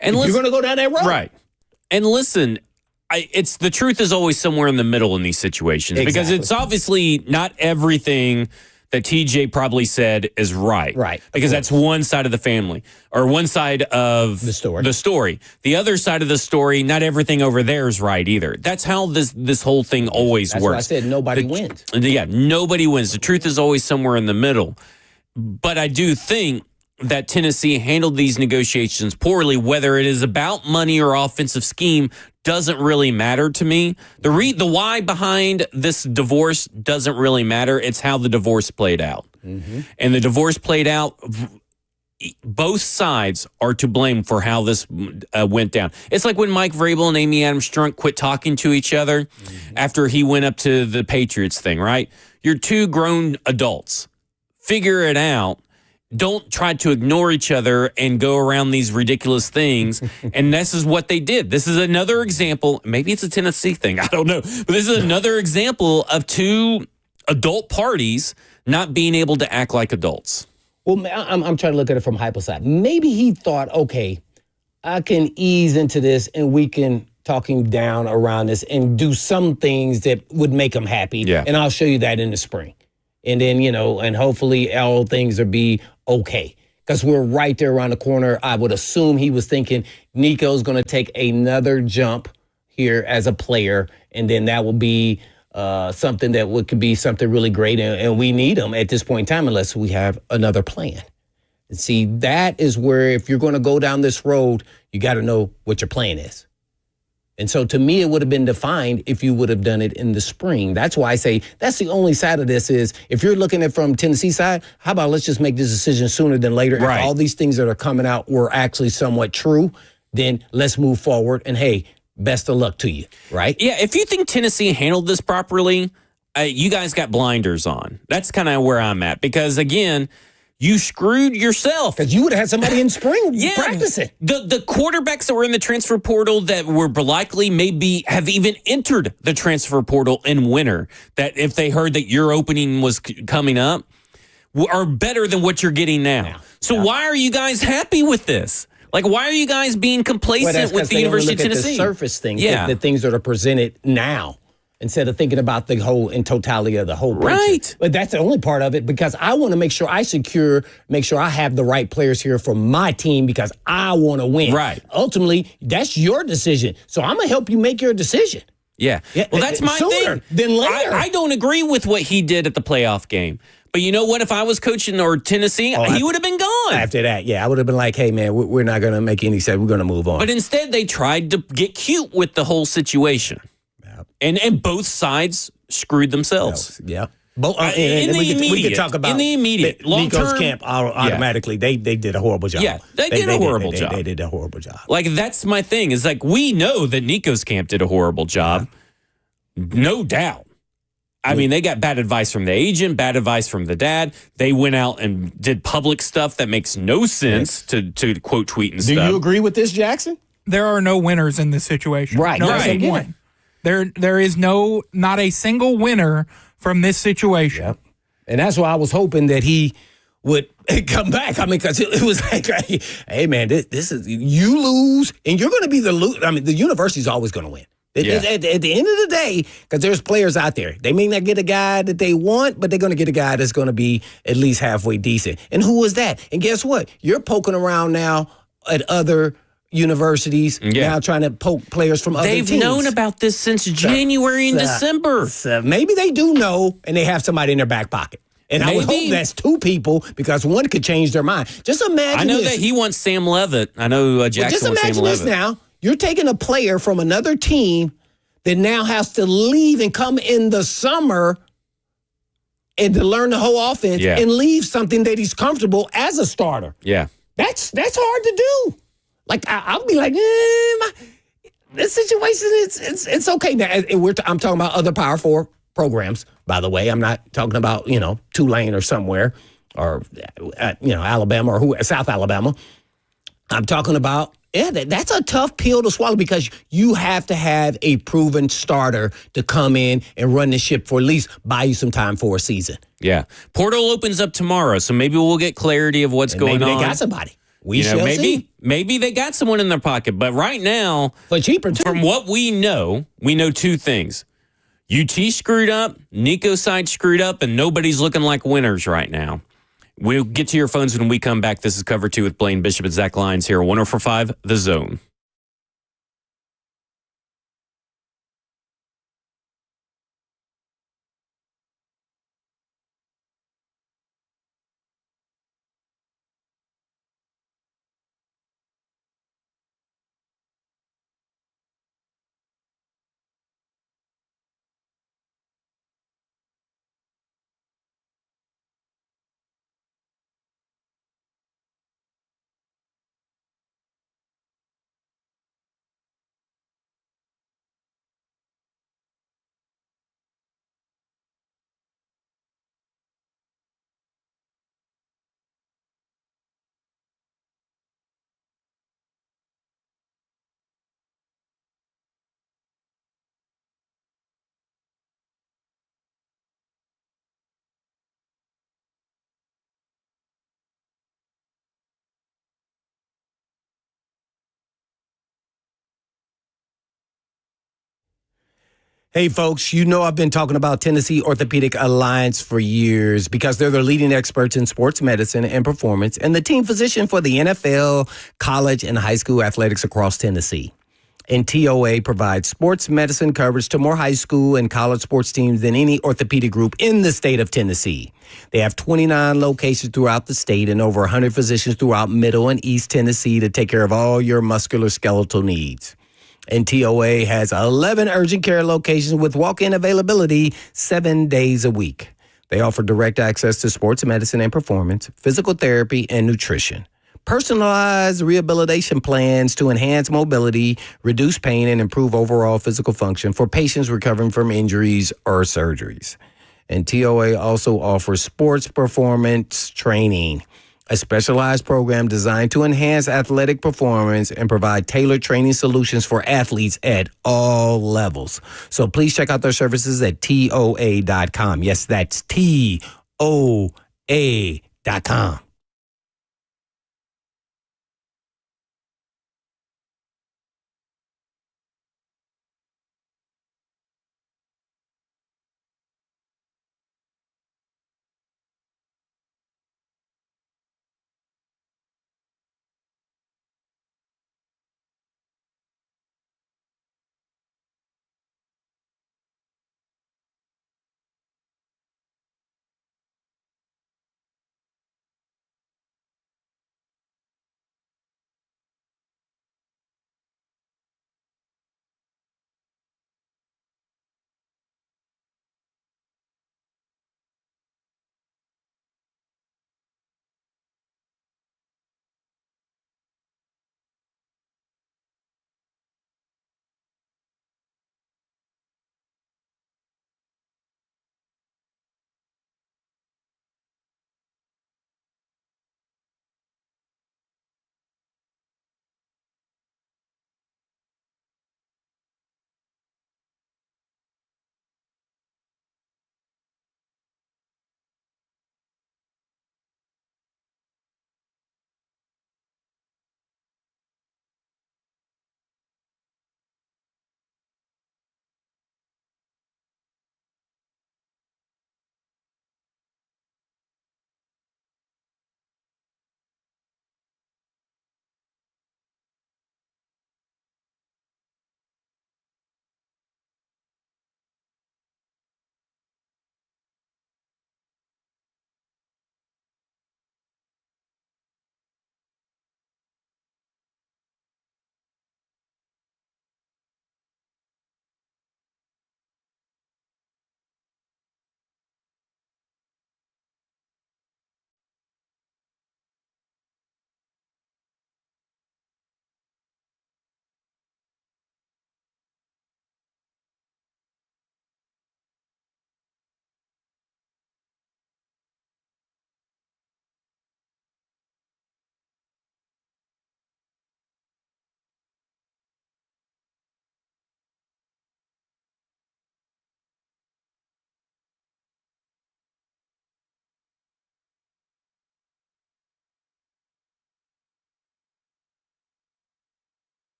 And you're going to go down that road. Right. And listen, it's the truth is always somewhere in the middle in these situations. Exactly. Because it's obviously not everything that TJ probably said is right. Right. Because that's one side of the family, or one side of the story. The other side of the story, not everything over there is right either. That's how this whole thing always That's works. why I said nobody wins. Yeah, nobody wins. The truth is always somewhere in the middle. But I do think that Tennessee handled these negotiations poorly. Whether it is about money or offensive scheme doesn't really matter to me. The why behind this divorce doesn't really matter. It's how the divorce played out. And the divorce played out, both sides are to blame for how this went down. It's like when Mike Vrabel and Amy Adams Strunk quit talking to each other after he went up to the Patriots thing, right? You're 2 grown adults. Figure it out. Don't try to ignore each other and go around these ridiculous things. And this is what they did. This is another example. Maybe it's a Tennessee thing. I don't know. But this is another example of 2 adult parties not being able to act like adults. Well, I'm trying to look at it from hypo side. Maybe he thought, okay, I can ease into this and we can talk him down around this and do some things that would make him happy. Yeah. And I'll show you that in the spring. And then, and hopefully all things will be okay. Because we're right there around the corner. I would assume he was thinking Nico's going to take another jump here as a player. And then that will be something that could be something really great. And we need him at this point in time unless we have another plan. And see, that is where if you're going to go down this road, you got to know what your plan is. And so to me, it would have been defined if you would have done it in the spring. That's why I say that's the only side of this is if you're looking at from Tennessee side, how about let's just make this decision sooner than later. Right. If all these things that are coming out were actually somewhat true, then let's move forward. And hey, best of luck to you, right? Yeah, if you think Tennessee handled this properly, you guys got blinders on. That's kind of where I'm at. Because again, you screwed yourself. Because you would have had somebody in spring practicing. The quarterbacks that were in the transfer portal that were likely maybe have even entered the transfer portal in winter, that if they heard that your opening was coming up, are better than what you're getting now. So why are you guys happy with this? Like, why are you guys being complacent with the University of Tennessee? The surface things, the things that are presented now. Instead of thinking about the whole in totality of the whole picture. Right. But that's the only part of it because I want to make sure I have the right players here for my team because I want to win. Right. Ultimately, that's your decision. So I'm going to help you make your decision. Yeah. Well, that's my thing. Than later. I don't agree with what he did at the playoff game. But you know what? If I was coaching Tennessee, he would have been gone. After that, I would have been like, hey, man, we're not going to make any sense. We're going to move on. But instead, they tried to get cute with the whole situation. And both sides screwed themselves. Yeah. We could talk about in the immediate Nico's camp automatically. They did a horrible job. Yeah, they did a horrible job. They did a horrible job. Like, that's my thing. Is like, we know that Nico's camp did a horrible job. No doubt. I mean, they got bad advice from the agent, bad advice from the dad. They went out and did public stuff that makes no sense to quote tweet and stuff. Do you agree with this, Jackson? There are no winners in this situation. Right. No one. There is not a single winner from this situation. Yep. And that's why I was hoping that he would come back. I mean, because it was like, hey, man, this is, you lose, and you're going to be the loser. I mean, the university's always going to win. Yeah. At the end of the day, because there's players out there, they may not get a guy that they want, but they're going to get a guy that's going to be at least halfway decent. And who was that? And guess what? You're poking around now at other universities, now trying to poke players from other teams. They've known about this since January and December. Maybe they do know, and they have somebody in their back pocket. And I would hope that's two people, because one could change their mind. Just imagine I know that he wants Sam Levitt. I know Jackson wants Sam Levitt. Just imagine this now. You're taking a player from another team that now has to leave and come in the summer and to learn the whole offense and leave something that he's comfortable as a starter. Yeah. That's hard to do. Like, I'll be like, this situation, it's okay. Now, I'm talking about other Power 4 programs, by the way. I'm not talking about, Tulane or somewhere, or, Alabama or South Alabama. I'm talking about, that's a tough pill to swallow, because you have to have a proven starter to come in and run the ship for at least buy you some time for a season. Yeah. Portal opens up tomorrow, so maybe we'll get clarity of what's going on. Maybe they got somebody. We shall see. Maybe they got someone in their pocket, but right now, for cheaper too. From what we know two things. UT screwed up, Nico's side screwed up, and nobody's looking like winners right now. We'll get to your phones when we come back. This is Cover 2 with Blaine Bishop and Zach Lyons here on 104.5 The Zone. Hey, folks, I've been talking about Tennessee Orthopedic Alliance for years, because they're the leading experts in sports medicine and performance, and the team physician for the NFL, college, and high school athletics across Tennessee. And TOA provides sports medicine coverage to more high school and college sports teams than any orthopedic group in the state of Tennessee. They have 29 locations throughout the state and over 100 physicians throughout Middle and East Tennessee to take care of all your musculoskeletal needs. And TOA has 11 urgent care locations with walk-in availability 7 days a week. They offer direct access to sports medicine and performance, physical therapy, and nutrition. Personalized rehabilitation plans to enhance mobility, reduce pain, and improve overall physical function for patients recovering from injuries or surgeries. And TOA also offers sports performance training, a specialized program designed to enhance athletic performance and provide tailored training solutions for athletes at all levels. So please check out their services at TOA.com. Yes, that's TOA.com.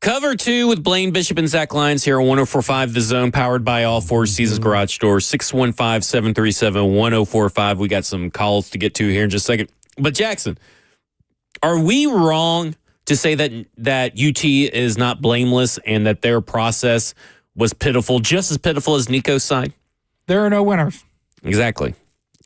Cover 2 with Blaine Bishop and Zach Lyons here on 104.5 The Zone, powered by all Four Seasons Garage Doors, 615-737-1045. We got some calls to get to here in just a second. But Jackson, are we wrong to say that UT is not blameless and that their process was pitiful, just as pitiful as Nico's side? There are no winners. Exactly.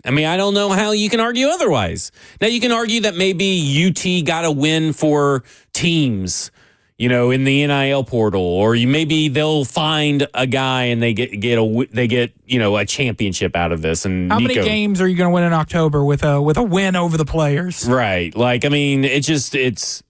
I mean, I don't know how you can argue otherwise. Now, you can argue that maybe UT got a win for teams, in the NIL portal, or maybe they'll find a guy and they get a championship out of this. And how many games are you going to win in October with a win over the players? Right. Like, I mean, it's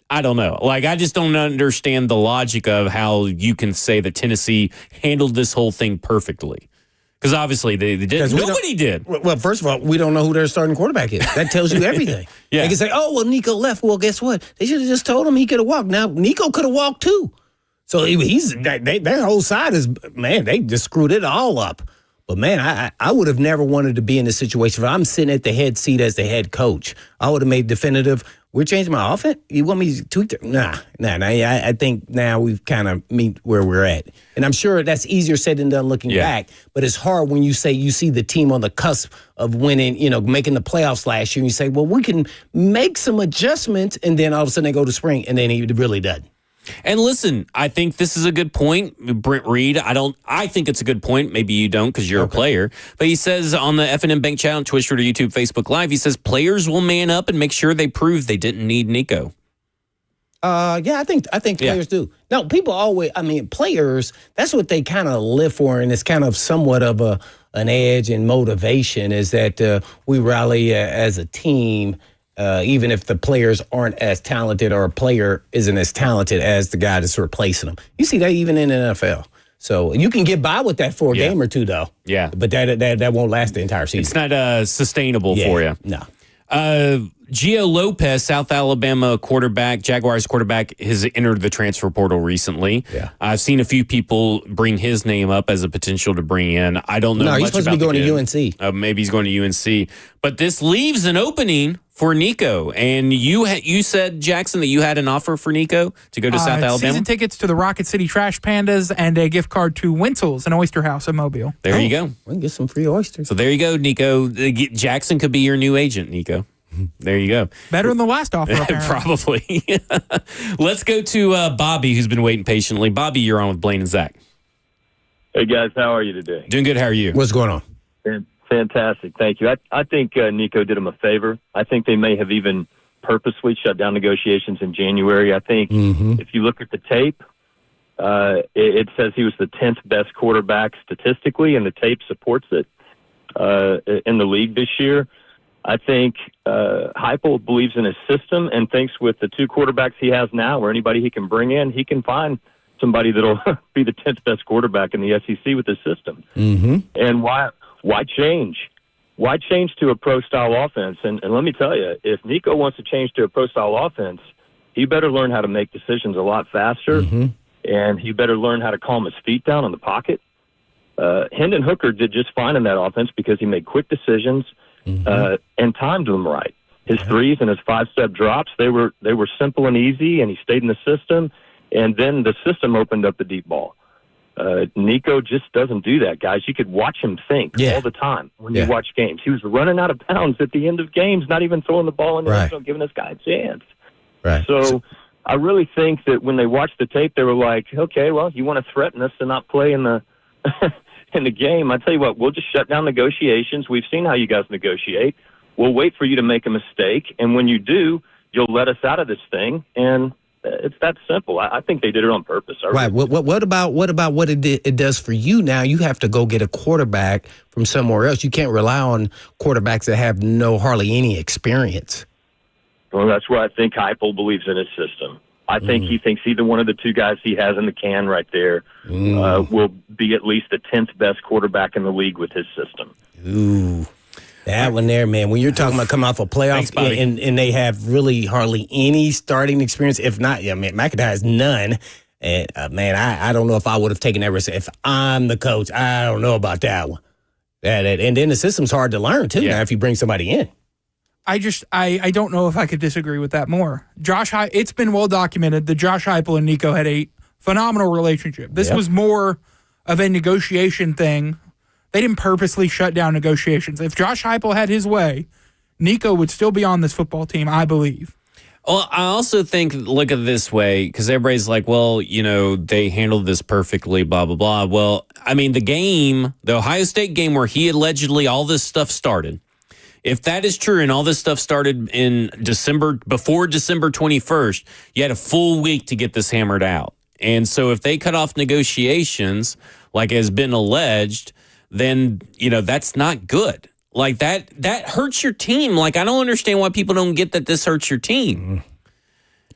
I don't know. Like, I just don't understand the logic of how you can say that Tennessee handled this whole thing perfectly. Because obviously they did. Nobody did. Well, first of all, we don't know who their starting quarterback is. That tells you everything. Yeah. They can say, oh, well, Nico left. Well, guess what? They should have just told him he could have walked. Now, Nico could have walked too. So their whole side is, man, they just screwed it all up. But, man, I would have never wanted to be in this situation. If I'm sitting at the head seat as the head coach, I would have made definitive, we're changing my offense? You want me to tweak it? Nah. I think now we've kind of meet where we're at. And I'm sure that's easier said than done looking back. But it's hard when you say you see the team on the cusp of winning, making the playoffs last year. And you say, well, we can make some adjustments. And then all of a sudden they go to spring, and then he really doesn't. And listen, I think this is a good point. Brent Reed, I think it's a good point. Maybe you don't because you're a player. But he says on the F&M Bank chat on Twitch, Twitter, YouTube, Facebook Live, he says players will man up and make sure they prove they didn't need Nico. I think players do. No, people always, players, that's what they kind of live for, and it's kind of somewhat of an edge and motivation is that we rally as a team. Even if the players aren't as talented or a player isn't as talented as the guy that's replacing them. You see that even in the NFL. So you can get by with that for a game or two, though. Yeah. But that won't last the entire season. It's not sustainable for you. No. Gio Lopez, South Alabama quarterback, Jaguars quarterback, has entered the transfer portal recently. Yeah. I've seen a few people bring his name up as a potential to bring in. I don't know much about he's supposed to be going to UNC. Maybe he's going to UNC. But this leaves an opening for Nico. And you said, Jackson, that you had an offer for Nico to go to South Alabama? Season tickets to the Rocket City Trash Pandas and a gift card to Winsel's, an oyster house in Mobile. There you go. We can get some free oysters. So there you go, Nico. Jackson could be your new agent, Nico. There you go. Better than the last offer, apparently. Probably. Let's go to Bobby, who's been waiting patiently. Bobby, you're on with Blaine and Zach. Hey, guys. How are you today? Doing good. How are you? What's going on? Fantastic. Thank you. I think Nico did him a favor. I think they may have even purposely shut down negotiations in January. I think if you look at the tape, it says he was the 10th best quarterback statistically, and the tape supports it in the league this year. I think Heupel believes in his system and thinks with the two quarterbacks he has now or anybody he can bring in, he can find somebody that'll be the 10th best quarterback in the SEC with his system. And why change? Why change to a pro-style offense? And let me tell you, if Nico wants to change to a pro-style offense, he better learn how to make decisions a lot faster, and he better learn how to calm his feet down in the pocket. Hendon Hooker did just fine in that offense because he made quick decisions and timed them right. His threes and his 5-step drops, they were simple and easy, and he stayed in the system, and then the system opened up the deep ball. Nico just doesn't do that, guys. You could watch him think all the time when you watch games. He was running out of bounds at the end of games, not even throwing the ball in the end zone, giving this guy a chance. So I really think that when they watched the tape, they were like, okay, well, you want to threaten us to not play in the in the game. I tell you what, we'll just shut down negotiations. We've seen how you guys negotiate. We'll wait for you to make a mistake, and when you do, you'll let us out of this thing, and it's that simple. I think they did it on purpose. Right. What about what it does for you now? You have to go get a quarterback from somewhere else. You can't rely on quarterbacks that have hardly any experience. Well, that's where I think Heupel believes in his system. I think he thinks either one of the two guys he has in the can right there will be at least the 10th best quarterback in the league with his system. Ooh. That one there, man. When you're talking about coming off a playoff and they have really hardly any starting experience, if not, McIntyre has none. And, man, I don't know if I would have taken that risk. If I'm the coach, I don't know about that one. And then the system's hard to learn, too, now, if you bring somebody in. I don't know if I could disagree with that more. It's been well documented that Josh Heupel and Nico had a phenomenal relationship. This was more of a negotiation thing. They didn't purposely shut down negotiations. If Josh Heupel had his way, Nico would still be on this football team, I believe. Well, I also think, look at it this way, because everybody's like, well, they handled this perfectly, blah, blah, blah. Well, I mean, the Ohio State game where he allegedly all this stuff started, if that is true and all this stuff started in before December 21st, you had a full week to get this hammered out. And so if they cut off negotiations, like has been alleged, then, that's not good. Like that hurts your team. Like, I don't understand why people don't get that this hurts your team.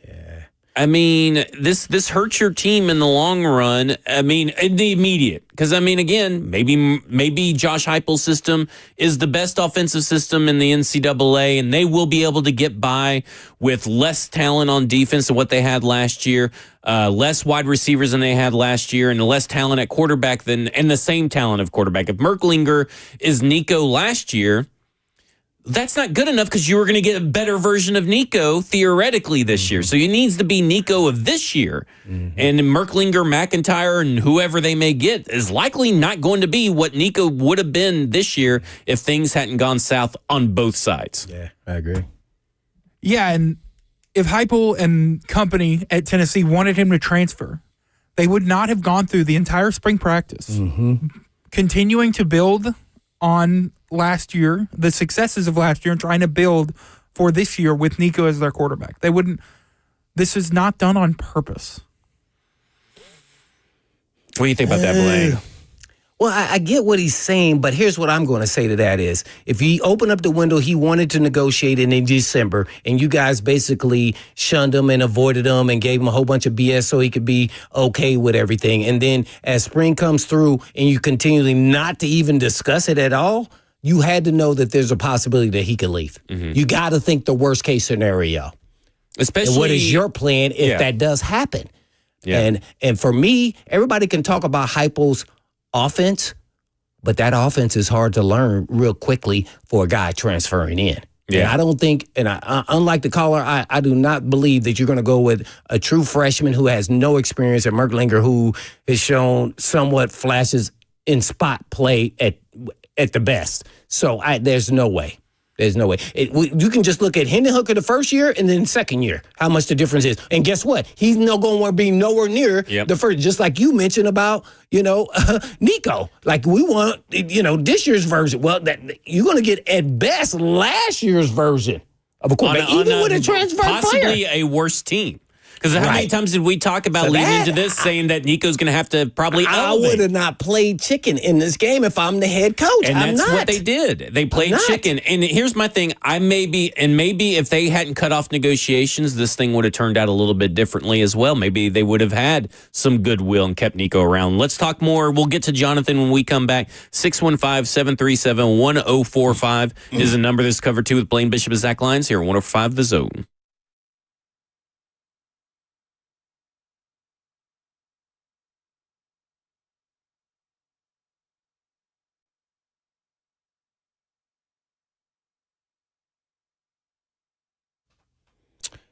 Yeah. I mean, this hurts your team in the long run. I mean, in the immediate. Because, I mean, again, maybe Josh Heupel's system is the best offensive system in the NCAA, and they will be able to get by with less talent on defense than what they had last year, less wide receivers than they had last year, and less talent at quarterback and the same talent of quarterback. If Merklinger is Nico last year, that's not good enough because you were going to get a better version of Nico theoretically this year. So it needs to be Nico of this year. And Merklinger, McIntyre, and whoever they may get is likely not going to be what Nico would have been this year if things hadn't gone south on both sides. Yeah, I agree. Yeah, and if Heupel and company at Tennessee wanted him to transfer, they would not have gone through the entire spring practice, continuing to build on last year, the successes of last year, and trying to build for this year with Nico as their quarterback. They wouldn't. This is not done on purpose. What do you think about that, Blaine? Well, I get what he's saying, but here's what I'm going to say to that is, if he opened up the window, he wanted to negotiate it in December, and you guys basically shunned him and avoided him and gave him a whole bunch of BS so he could be okay with everything. And then as spring comes through and you continually not to even discuss it at all, you had to know that there's a possibility that he could leave. You got to think the worst case scenario. Especially, and what is your plan if that does happen? Yeah. And for me, everybody can talk about Heupel's offense, but that offense is hard to learn real quickly for a guy transferring in. Yeah. And I don't think, unlike the caller, I do not believe that you're going to go with a true freshman who has no experience at Merklinger, who has shown somewhat flashes in spot play at the best. So there's no way. There's no way. You can just look at Hendon Hooker the first year and then second year, how much the difference is. And guess what? He's not going to want to be nowhere near the first, just like you mentioned about, Nico. Like we want, this year's version. Well, you're going to get at best last year's version of a quarterback, even with a transfer possibly player. A worse team. Because how many times did we talk about leading into this saying that Nico's going to have to probably elevate? I would have not played chicken in this game if I'm the head coach. And that's what they did. They played chicken. And here's my thing. Maybe if they hadn't cut off negotiations, this thing would have turned out a little bit differently as well. Maybe they would have had some goodwill and kept Nico around. Let's talk more. We'll get to Jonathan when we come back. 615-737-1045 is the number that's covered too with Blaine Bishop and Zach Lyons here at 105 The Zone.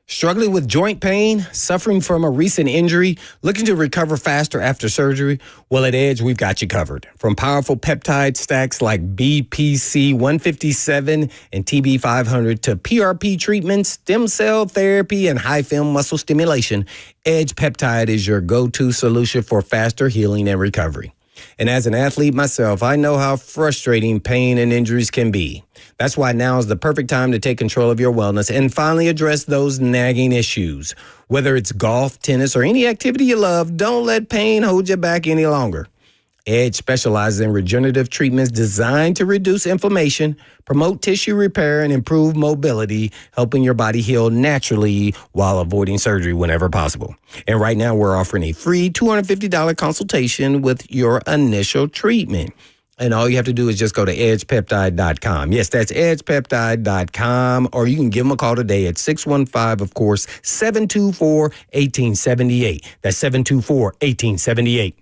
Struggling with joint pain, suffering from a recent injury, looking to recover faster after surgery? Well, at Edge, we've got you covered. From powerful peptide stacks like BPC 157 and TB 500 to PRP treatments, stem cell therapy, and high film muscle stimulation, Edge Peptide is your go-to solution for faster healing and recovery. And as an athlete myself, I know how frustrating pain and injuries can be. That's why now is the perfect time to take control of your wellness and finally address those nagging issues. Whether it's golf, tennis, or any activity you love, don't let pain hold you back any longer. Edge specializes in regenerative treatments designed to reduce inflammation, promote tissue repair, and improve mobility, helping your body heal naturally while avoiding surgery whenever possible. And right now, we're offering a free $250 consultation with your initial treatment. And all you have to do is just go to edgepeptide.com. Yes, that's edgepeptide.com. Or you can give them a call today at 615, of course, 724-1878. That's 724-1878.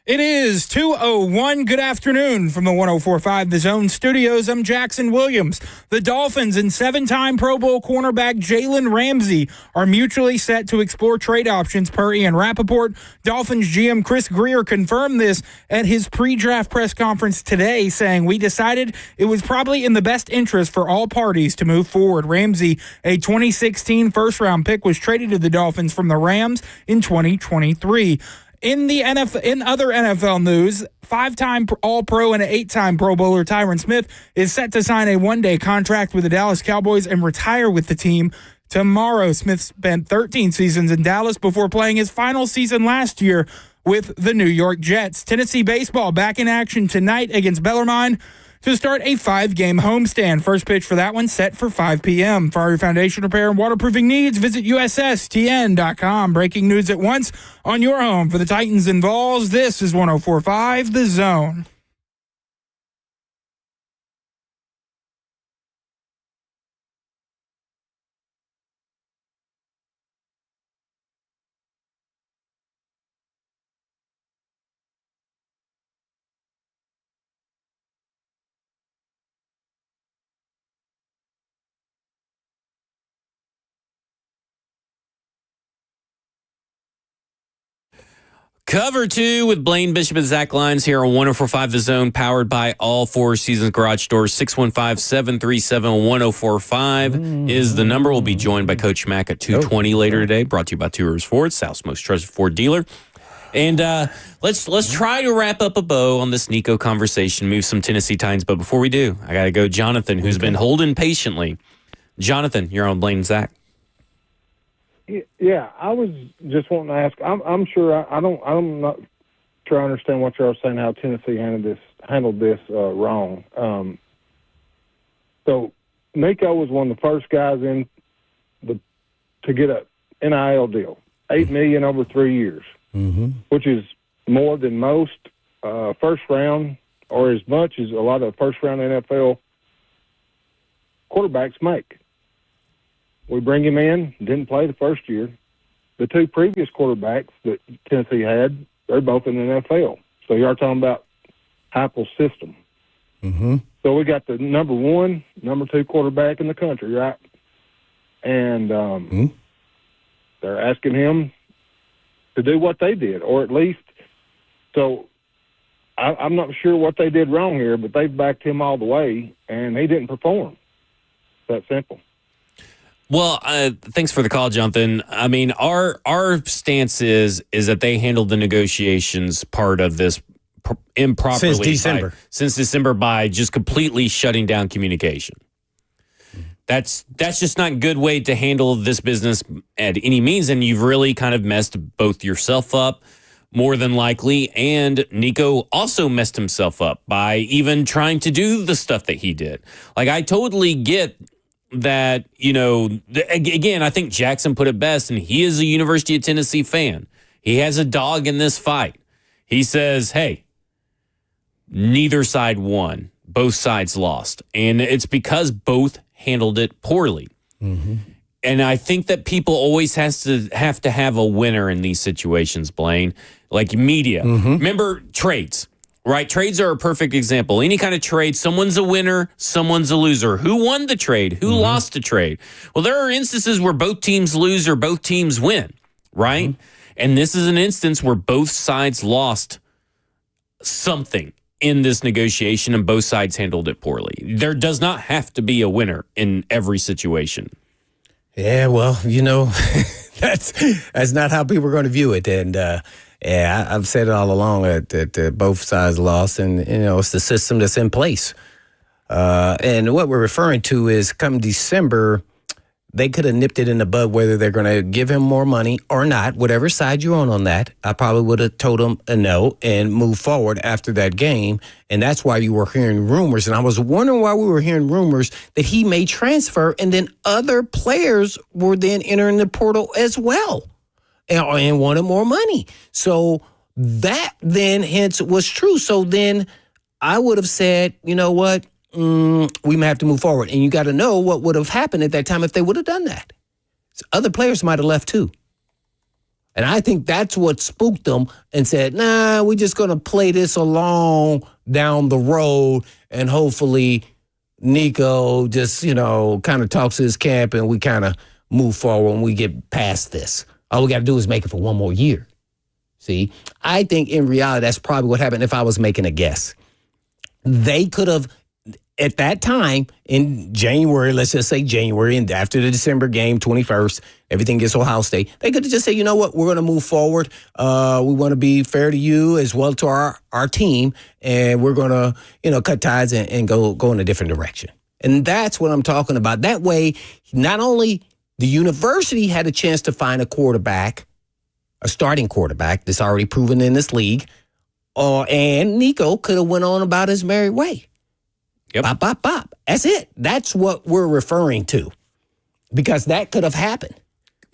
It is 2:01. Good afternoon from the 104.5 The Zone Studios. I'm Jackson Williams. The Dolphins and 7-time Pro Bowl cornerback Jalen Ramsey are mutually set to explore trade options per Ian Rappaport. Dolphins GM Chris Greer confirmed this at his pre-draft press conference today, saying, "We decided it was probably in the best interest for all parties to move forward." Ramsey, a 2016 first-round pick, was traded to the Dolphins from the Rams in 2023. In other NFL news, 5-time All-Pro and an 8-time Pro Bowler Tyron Smith is set to sign a one-day contract with the Dallas Cowboys and retire with the team tomorrow. Smith spent 13 seasons in Dallas before playing his final season last year with the New York Jets. Tennessee baseball back in action tonight against Bellarmine to start a 5-game homestand. First pitch for that one set for 5 p.m. For your foundation repair and waterproofing needs, visit USSTN.com. Breaking news at once on your home for the Titans and Vols. This is 104.5 The Zone. Cover 2 with Blaine Bishop and Zach Lyons here on 104.5 The Zone, powered by All Four Seasons Garage Doors. 615-737-1045 is the number. We'll be joined by Coach Mack at 2:20 later today, brought to you by Two Rivers Ford, South's most trusted Ford dealer. And let's try to wrap up a bow on this Nico conversation, move some Tennessee Titans. But before we do, I got to go Jonathan, who's been holding patiently. Jonathan, you're on Blaine and Zach. Yeah, I was just wanting to ask. I'm sure I'm not sure I understand what you're saying. How Tennessee handled this wrong. So Nico was one of the first guys to get a NIL deal, $8 million over 3 years, which is more than most first round, or as much as a lot of first round NFL quarterbacks make. We bring him in, didn't play the first year. The 2 previous quarterbacks that Tennessee had, they're both in the NFL. So you are talking about Heupel's system. So we got the number 1, number 2 quarterback in the country, right? And they're asking him to do what they did, or at least. So I'm not sure what they did wrong here, but they backed him all the way, and he didn't perform. It's that simple. Well, thanks for the call, Jonathan. I mean, our stance is that they handled the negotiations part of this improperly since December by just completely shutting down communication. That's just not a good way to handle this business at any means, and you've really kind of messed both yourself up, more than likely, and Nico also messed himself up by even trying to do the stuff that he did. Like, I totally get that, again, I think Jackson put it best, and he is a University of Tennessee fan. He has a dog in this fight. He says, hey, neither side won. Both sides lost. And it's because both handled it poorly. And I think that people always have to have a winner in these situations, Blaine. Like media. Remember trades. Right, trades are a perfect example. Any kind of trade, someone's a winner, someone's a loser. Who won the trade? Who lost the trade? Well, there are instances where both teams lose or both teams win, right? And this is an instance where both sides lost something in this negotiation and both sides handled it poorly. There does not have to be a winner in every situation. Yeah, well, that's not how people are going to view it. And yeah, I've said it all along that both sides lost, and it's the system that's in place. And what we're referring to is, come December, they could have nipped it in the bud whether they're going to give him more money or not. Whatever side you're on that, I probably would have told him a no and move forward after that game. And that's why you were hearing rumors. And I was wondering why we were hearing rumors that he may transfer, and then other players were then entering the portal as well. And wanted more money. So that then hence was true. So then I would have said, you know what, we may have to move forward. And you got to know what would have happened at that time if they would have done that. So other players might have left too. And I think that's what spooked them and said, nah, we're just going to play this along down the road, and hopefully Nico just, kind of talks to his camp and we kind of move forward when we get past this. All we got to do is make it for one more year. See, I think in reality, that's probably what happened if I was making a guess. They could have, at that time in January, let's just say January, and after the December game, 21st, everything gets Ohio State. They could have just said, you know what, we're going to move forward. We want to be fair to you as well to our team, and we're going to, cut ties and go in a different direction. And that's what I'm talking about. That way, not only the university had a chance to find a quarterback, a starting quarterback that's already proven in this league, and Nico could have went on about his merry way. Yep. Bop, bop, bop. That's it. That's what we're referring to, because that could have happened.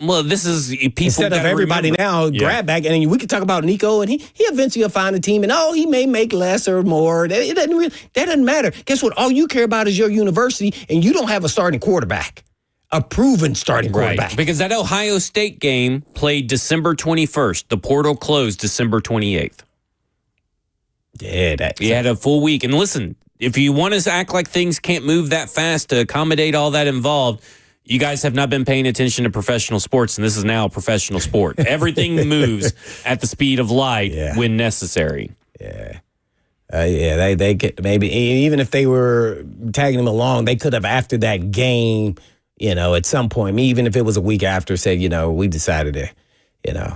Well, this is people instead of everybody now grab back, and then we could talk about Nico, and he eventually will find a team, and he may make less or more. That doesn't matter. Guess what? All you care about is your university, and you don't have a starting quarterback, a proven starting quarterback. Right. Because that Ohio State game played December 21st. The portal closed December 28th. Yeah, you had a full week. And listen, if you want to act like things can't move that fast to accommodate all that involved, you guys have not been paying attention to professional sports, and this is now a professional sport. Everything moves at the speed of light when necessary. Yeah. They get, maybe even if they were tagging him along, they could have, after that game, at some point, even if it was a week after, said, we decided to,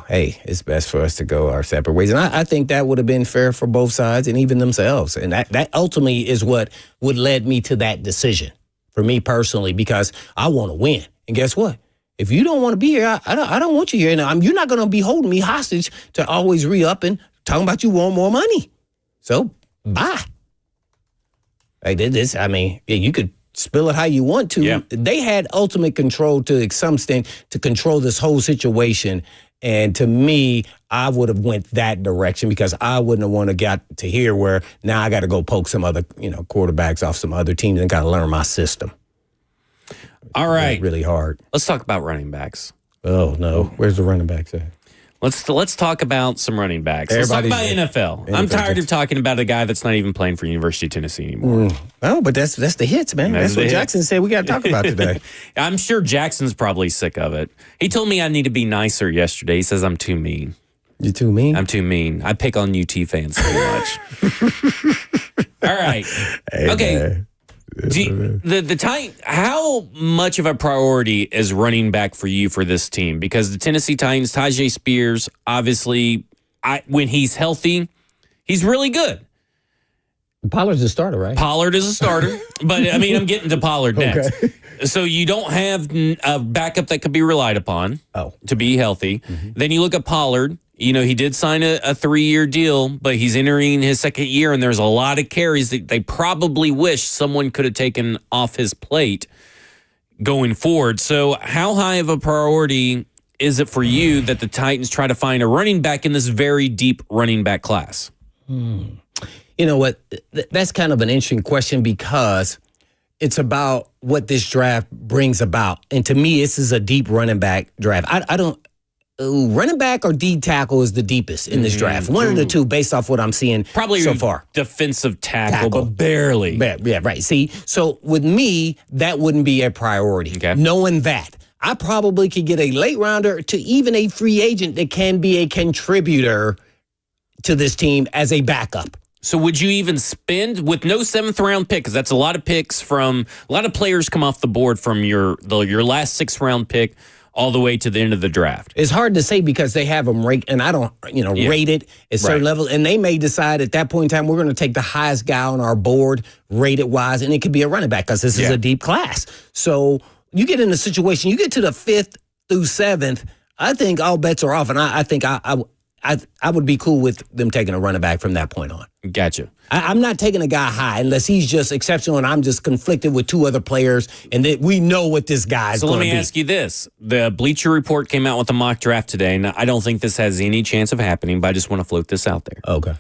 hey, it's best for us to go our separate ways. And I think that would have been fair for both sides and even themselves. And that ultimately is what would led me to that decision for me personally, because I want to win. And guess what? If you don't want to be here, I don't want you here. And you're not going to be holding me hostage to always re-up and talking about you want more money. So, bye. Like this, you could spill it how you want to. Yeah. They had ultimate control to some extent to control this whole situation. And to me, I would have went that direction, because I wouldn't have want to get to here where now I got to go poke some other, quarterbacks off some other teams and got to learn my system. All right. Really hard. Let's talk about running backs. Oh, no. Where's the running backs at? Let's talk about some running backs. Let's talk about NFL. I'm tired of talking about a guy that's not even playing for University of Tennessee anymore. Oh, but that's the hits, man. That's what Jackson said we got to talk about today. I'm sure Jackson's probably sick of it. He told me I need to be nicer yesterday. He says I'm too mean. You too mean? I'm too mean. I pick on UT fans too much. All right. Hey, okay. Man. The Titans, how much of a priority is running back for you for this team? Because the Tennessee Titans, Tyjae Spears, obviously, when he's healthy, he's really good. Pollard's a starter, right? Pollard is a starter, but I'm getting to Pollard next. Okay. So you don't have a backup that could be relied upon to be healthy. Mm-hmm. Then you look at Pollard. He did sign a 3-year deal, but he's entering his second year, and there's a lot of carries that they probably wish someone could have taken off his plate going forward. So how high of a priority is it for you that the Titans try to find a running back in this very deep running back class? You know what? That's kind of an interesting question, because it's about what this draft brings about. And to me, this is a deep running back draft. I don't... running back or D tackle is the deepest in this draft. One of the two, based off what I'm seeing probably so far. Defensive tackle, but barely. Yeah, right. See, so with me, that wouldn't be a priority. Okay. Knowing that, I probably could get a late rounder to even a free agent that can be a contributor to this team as a backup. So would you even spend with no 7th round pick? Because that's a lot of picks from a lot of players come off the board from your last 6th round pick all the way to the end of the draft. It's hard to say because they have them rate, and I don't, rate it at certain level, and they may decide at that point in time we're going to take the highest guy on our board, rated wise, and it could be a running back because this is a deep class. So you get in a situation, you get to the 5th through 7th, I think all bets are off, and I think I would be cool with them taking a running back from that point on. Gotcha. I'm not taking a guy high unless he's just exceptional and I'm just conflicted with 2 other players and that we know what this guy's going to be. So let me ask you this. The Bleacher Report came out with a mock draft today, and I don't think this has any chance of happening, but I just want to float this out there. Okay.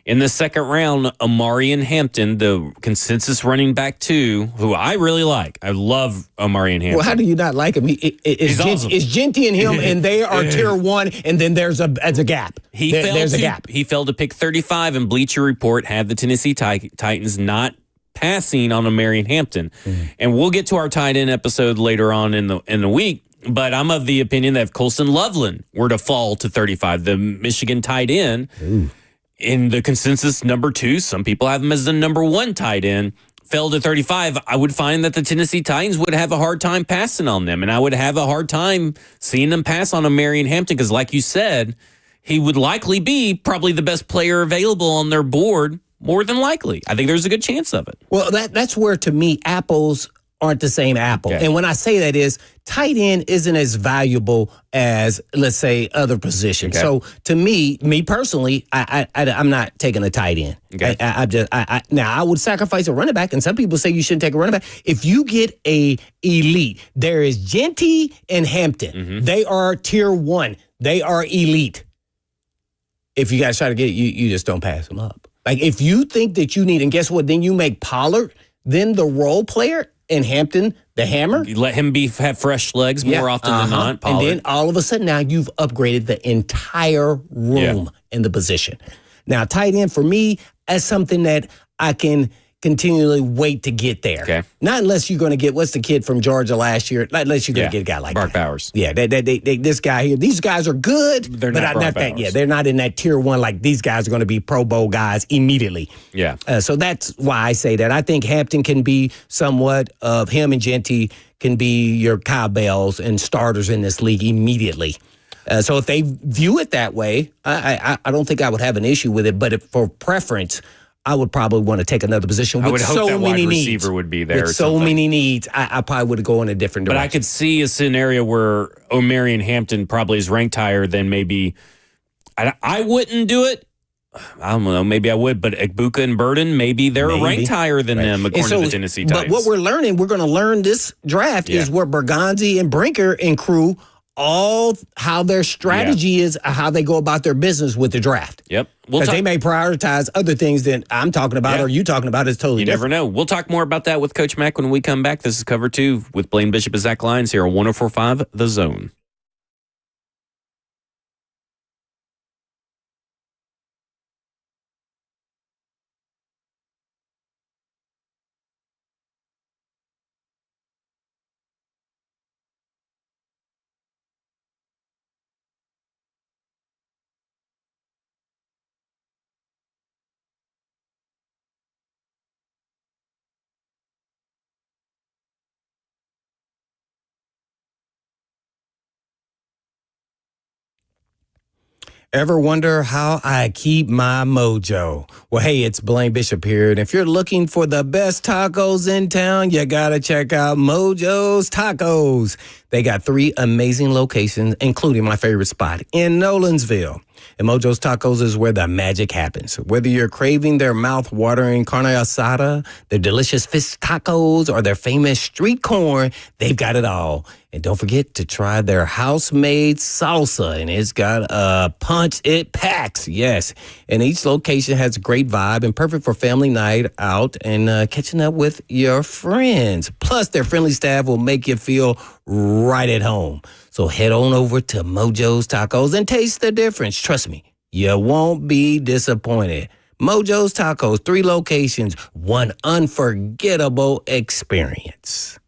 In the second round, Amarian Hampton, the consensus running back 2, who I really like. I love Amarian Hampton. Well, how do you not like him? It's awesome. Genty and him, and they are tier 1, and then there's a gap. There's a gap. He fell to pick 35, and Bleacher Report had the Tennessee Titans not passing on Amarian Hampton. And we'll get to our tight end episode later on in the week. But I'm of the opinion that if Colston Loveland were to fall to 35, the Michigan tight end, in the consensus number 2, some people have him as the number 1 tight end, fell to 35, I would find that the Tennessee Titans would have a hard time passing on them. And I would have a hard time seeing them pass on Amarian Hampton because, like you said, he would likely be probably the best player available on their board, more than likely. I think there's a good chance of it. Well, that's where, to me, apples aren't the same apple. Okay. And when I say that is, tight end isn't as valuable as, let's say, other positions. Okay. So to me personally, I'm not taking a tight end. Okay. Now I would sacrifice a running back, and some people say you shouldn't take a running back. If you get a elite, there is Genty and Hampton. They are tier 1. They are elite. If you guys try to get it, you just don't pass them up. Like if you think that you need, and guess what? Then you make Pollard then the role player. In Hampton, the hammer. You let him have fresh legs more often than not. Pollard. And then all of a sudden now you've upgraded the entire room in the position. Now, tight end for me is something that I can continually wait to get there. Okay. Not unless you're going to get, what's the kid from Georgia last year? Not unless you're going to get a guy like Mark that. Bowers. Yeah, this guy here. These guys are good, They're but not not Brock that. Bowers. Yeah, they're not in that tier 1 like these guys are going to be Pro Bowl guys immediately. Yeah. So that's why I say that. I think Hampton can be somewhat of him, and Genty can be your cowbells and starters in this league immediately. So if they view it that way, I don't think I would have an issue with it. But if for preference, I would probably want to take another position with I would hope so that many wide needs. receiver would be there. With or so something. many needs, I probably would go in a different direction. But I could see a scenario where Omarion Hampton probably is ranked higher than maybe. I wouldn't do it. I don't know. Maybe I would, but Egbuka and Burden, maybe they're ranked higher than them according to the Tennessee Titans. But what we're going to learn this draft is where Bergonzi and Brinker and crew all how their strategy is, how they go about their business with the draft. Yep. Because they may prioritize other things than I'm talking about or you talking about is totally different. You never know. We'll talk more about that with Coach Mack when we come back. This is Cover 2 with Blaine Bishop and Zach Lyons here on 104.5 The Zone. Ever wonder how I keep my mojo? Well, hey, it's Blaine Bishop here. And if you're looking for the best tacos in town, you got to check out Mojo's Tacos. They got 3 amazing locations, including my favorite spot in Nolensville. And Mojo's Tacos is where the magic happens. Whether you're craving their mouth-watering carne asada, their delicious fish tacos, or their famous street corn, they've got it all. And don't forget to try their house-made salsa, and it's got a punch it packs, yes. And each location has a great vibe and perfect for family night out and catching up with your friends. Plus, their friendly staff will make you feel right at home. So head on over to Mojo's Tacos and taste the difference. Trust me, you won't be disappointed. Mojo's Tacos, 3 locations, 1 unforgettable experience.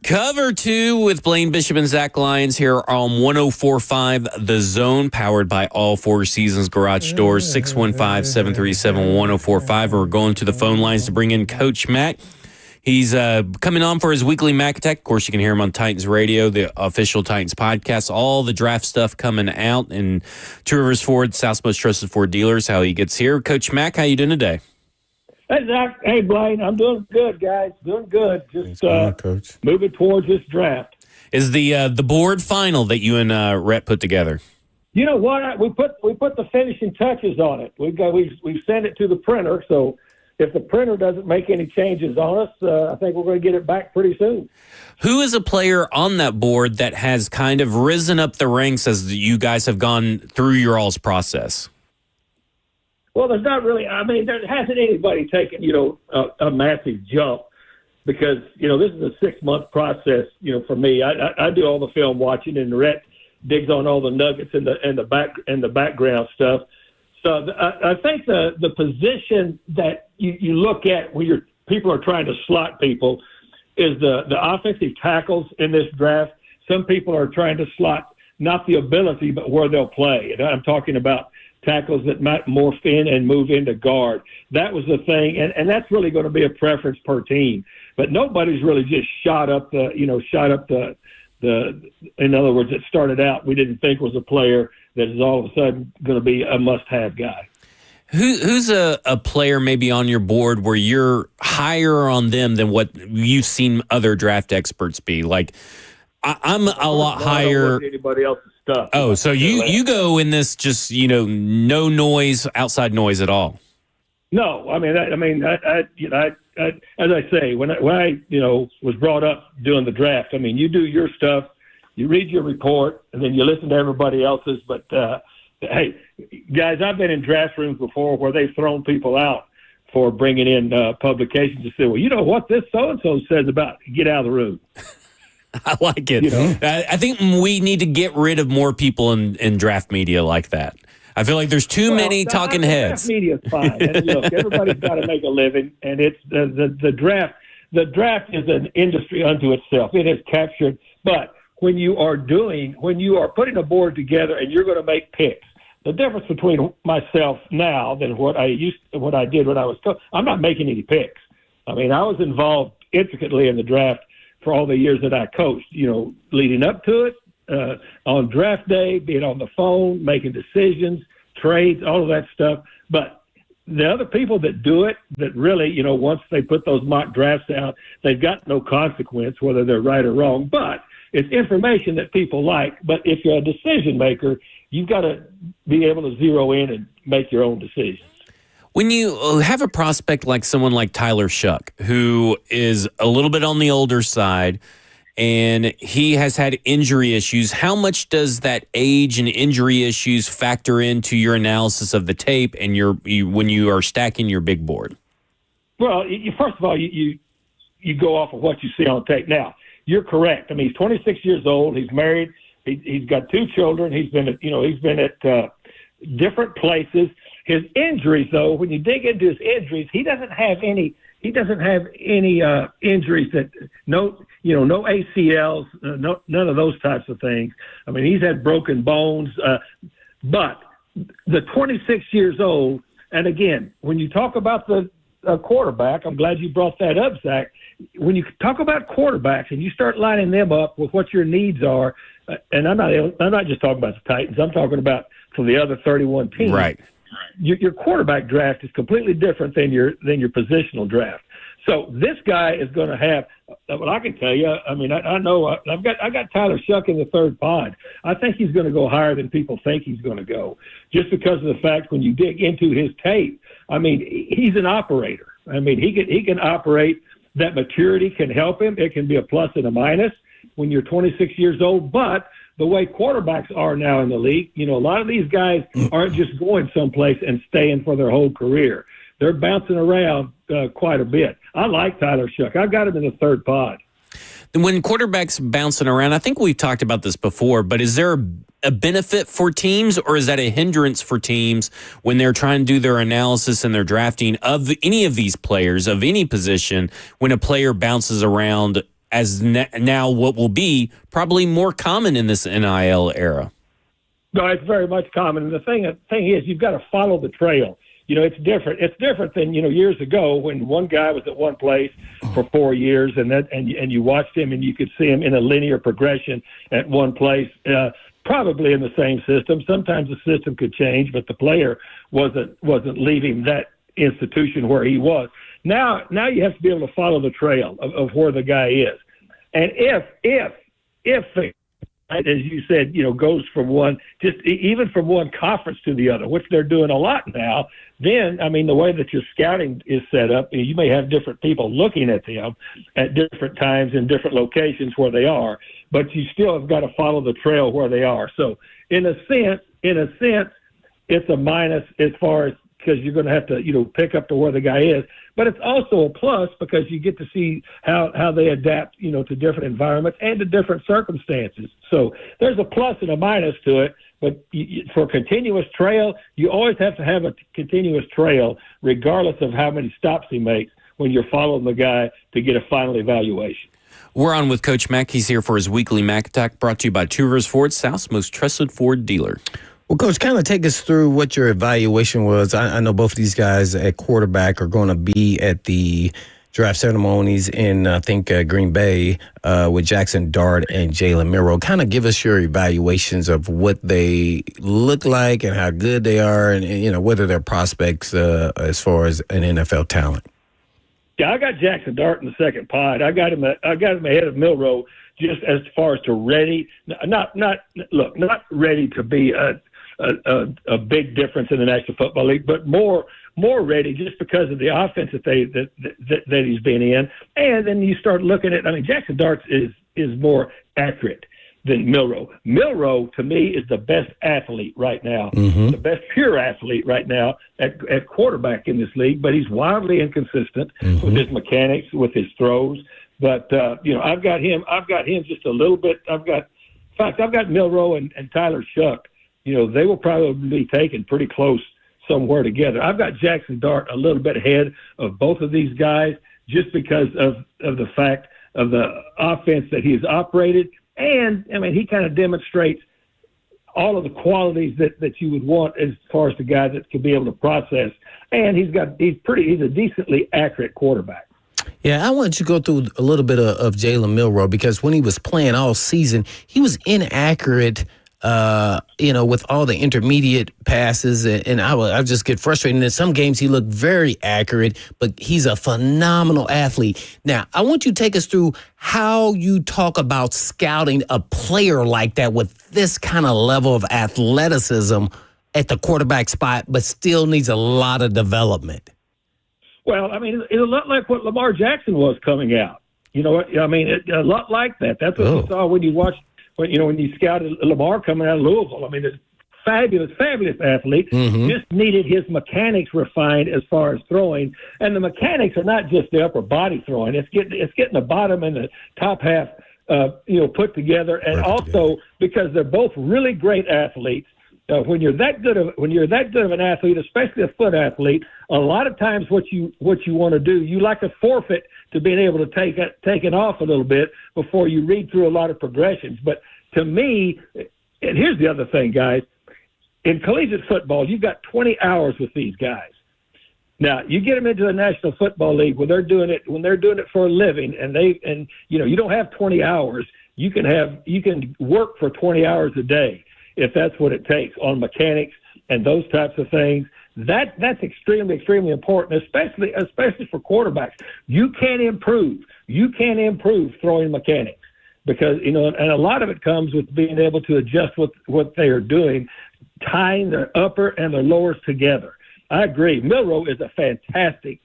Cover 2 with Blaine Bishop and Zach Lyons here on 104.5 The Zone, powered by all Four Seasons Garage Doors, 615-737-1045. We're going to the phone lines to bring in Coach Mack. He's coming on for his weekly Mack Attack. Of course, you can hear him on Titans Radio, the official Titans podcast, all the draft stuff coming out, and Two Rivers Ford, South's most trusted Ford dealers, how he gets here. Coach Mack, how you doing today? Hey, Zach. Hey, Blaine. I'm doing good, guys. Doing good. Just Coach. moving towards this draft. Is the board final that you and Rhett put together? You know what? We put the finishing touches on it. We've sent it to the printer. So if the printer doesn't make any changes on us, I think we're going to get it back pretty soon. Who is a player on that board that has kind of risen up the ranks as you guys have gone through your all's process? Well, there's not really. I mean, there hasn't anybody taken, a massive jump because, this is a 6-month process, for me. I do all the film watching, and Rhett digs on all the nuggets and the background stuff. So I think the position that you look at when people are trying to slot people is the offensive tackles in this draft. Some people are trying to slot not the ability, but where they'll play. And I'm talking about tackles that might morph in and move into guard. That was the thing, and that's really going to be a preference per team. But nobody's really just shot up the. In other words, it started out we didn't think was a player that is all of a sudden going to be a must-have guy. Who's a player maybe on your board where you're higher on them than what you've seen other draft experts be? Like, I'm a lot higher. Anybody else's stuff. Oh, so you go in this just no noise, outside noise at all. No, I mean, I as I say, when I was brought up doing the draft, I mean, you do your stuff, you read your report, and then you listen to everybody else's. But hey, guys, I've been in draft rooms before where they've thrown people out for bringing in publications to say, well, you know what this so and so says about get out of the room. I like it. I think we need to get rid of more people in draft media like that. I feel like there's too many talking heads. Draft media is fine. And look, everybody's got to make a living, and it's the draft. The draft is an industry unto itself. It has captured. But when you are putting a board together and you're going to make picks, the difference between myself now than what I did when I was coach, I'm not making any picks. I mean, I was involved intricately in the draft for all the years that I coached, leading up to it, on draft day, being on the phone, making decisions, trades, all of that stuff. But the other people that do it, that really, once they put those mock drafts out, they've got no consequence whether they're right or wrong. But it's information that people like. But if you're a decision maker, you've got to be able to zero in and make your own decisions. When you have a prospect like someone like Tyler Shuck, who is a little bit on the older side, and he has had injury issues, how much does that age and injury issues factor into your analysis of the tape and when you are stacking your big board? Well, first of all, you go off of what you see on tape. Now, you're correct. I mean, he's 26 years old. He's married. He's got 2 children. He's been at different places. His injuries, though, when you dig into his injuries, he doesn't have any injuries that no ACLs, none of those types of things. I mean, he's had broken bones, but the 26 years old, and again, when you talk about the quarterback, I'm glad you brought that up, Zach. When you talk about quarterbacks and you start lining them up with what your needs are, and I'm not just talking about the Titans, I'm talking about for the other 31 teams. Right. Your quarterback draft is completely different than your positional draft. So this guy is going to have. Well, I can tell you. I mean, I know I got Tyler Shuck in the 3rd pod. I think he's going to go higher than people think he's going to go, just because of the fact when you dig into his tape. I mean, he's an operator. I mean, he can operate. That maturity can help him. It can be a plus and a minus when you're 26 years old, but the way quarterbacks are now in the league, a lot of these guys aren't just going someplace and staying for their whole career. They're bouncing around quite a bit. I like Tyler Shuck. I've got him in the 3rd pod. When quarterbacks bouncing around, I think we've talked about this before, but is there a benefit for teams, or is that a hindrance for teams when they're trying to do their analysis and their drafting of any of these players of any position when a player bounces around as now what will be probably more common in this NIL era. No, it's very much common. And the thing is, you've got to follow the trail. It's different. It's different than, years ago when one guy was at one place for 4 years and you watched him and you could see him in a linear progression at one place, probably in the same system. Sometimes the system could change, but the player wasn't leaving that institution where he was. Now you have to be able to follow the trail of where the guy is. And if as you said, goes from even from one conference to the other, which they're doing a lot now, then, the way that your scouting is set up, you may have different people looking at them at different times in different locations where they are, but you still have got to follow the trail where they are. So in a sense, it's a minus as far as, because you're going to have to, pick up to where the guy is. But it's also a plus because you get to see how they adapt, to different environments and to different circumstances. So there's a plus and a minus to it. But for a continuous trail, you always have to have a continuous trail, regardless of how many stops he makes when you're following the guy to get a final evaluation. We're on with Coach Mack. He's here for his weekly Mack Attack, brought to you by Two Rivers Ford, South's most trusted Ford dealer. Well, Coach, kind of take us through what your evaluation was. I know both of these guys at quarterback are going to be at the draft ceremonies in, I think, Green Bay with Jackson Dart and Jalen Milroe. Kind of give us your evaluations of what they look like and how good they are and whether they're prospects as far as an NFL talent. Yeah, I got Jackson Dart in the second pod. I got him ahead of Milroe just as far as to ready, not ready to be a big difference in the National Football League, but more ready just because of the offense that he's been in. And then you start looking at, Jackson Dart is more accurate than Milroe. Milroe, to me, is the best athlete right now, the best pure athlete right now at quarterback in this league, but he's wildly inconsistent with his mechanics, with his throws. But, I've got him just a little bit. I've got Milroe and Tyler Shuck. They will probably be taken pretty close somewhere together. I've got Jackson Dart a little bit ahead of both of these guys just because of the fact of the offense that he's operated. And, he kind of demonstrates all of the qualities that you would want as far as the guy that could be able to process. And he's a decently accurate quarterback. Yeah, I want you to go through a little bit of Jalen Milroe because when he was playing all season, he was inaccurate with all the intermediate passes, and I just get frustrated. And in some games, he looked very accurate, but he's a phenomenal athlete. Now, I want you to take us through how you talk about scouting a player like that with this kind of level of athleticism at the quarterback spot, but still needs a lot of development. Well, it's a lot like what Lamar Jackson was coming out. A lot like that. That's what you saw when you watched. When you scouted Lamar coming out of Louisville, a fabulous athlete, just needed his mechanics refined as far as throwing. And the mechanics are not just the upper body throwing; it's getting the bottom and the top half, put together. And also because they're both really great athletes. When you're that good of an athlete, especially a foot athlete, a lot of times what you want to do, you like to forfeit to being able to take it off a little bit before you read through a lot of progressions. But to me, and here's the other thing, guys, in collegiate football, you've got 20 hours with these guys. Now, you get them into the National Football League when they're doing it for a living, and you don't have 20 hours. You can work for 20 hours a day if that's what it takes on mechanics and those types of things. That's extremely, extremely important, especially for quarterbacks. You can improve throwing mechanics because, and a lot of it comes with being able to adjust what they are doing, tying their upper and their lowers together. I agree. Milroe is a fantastic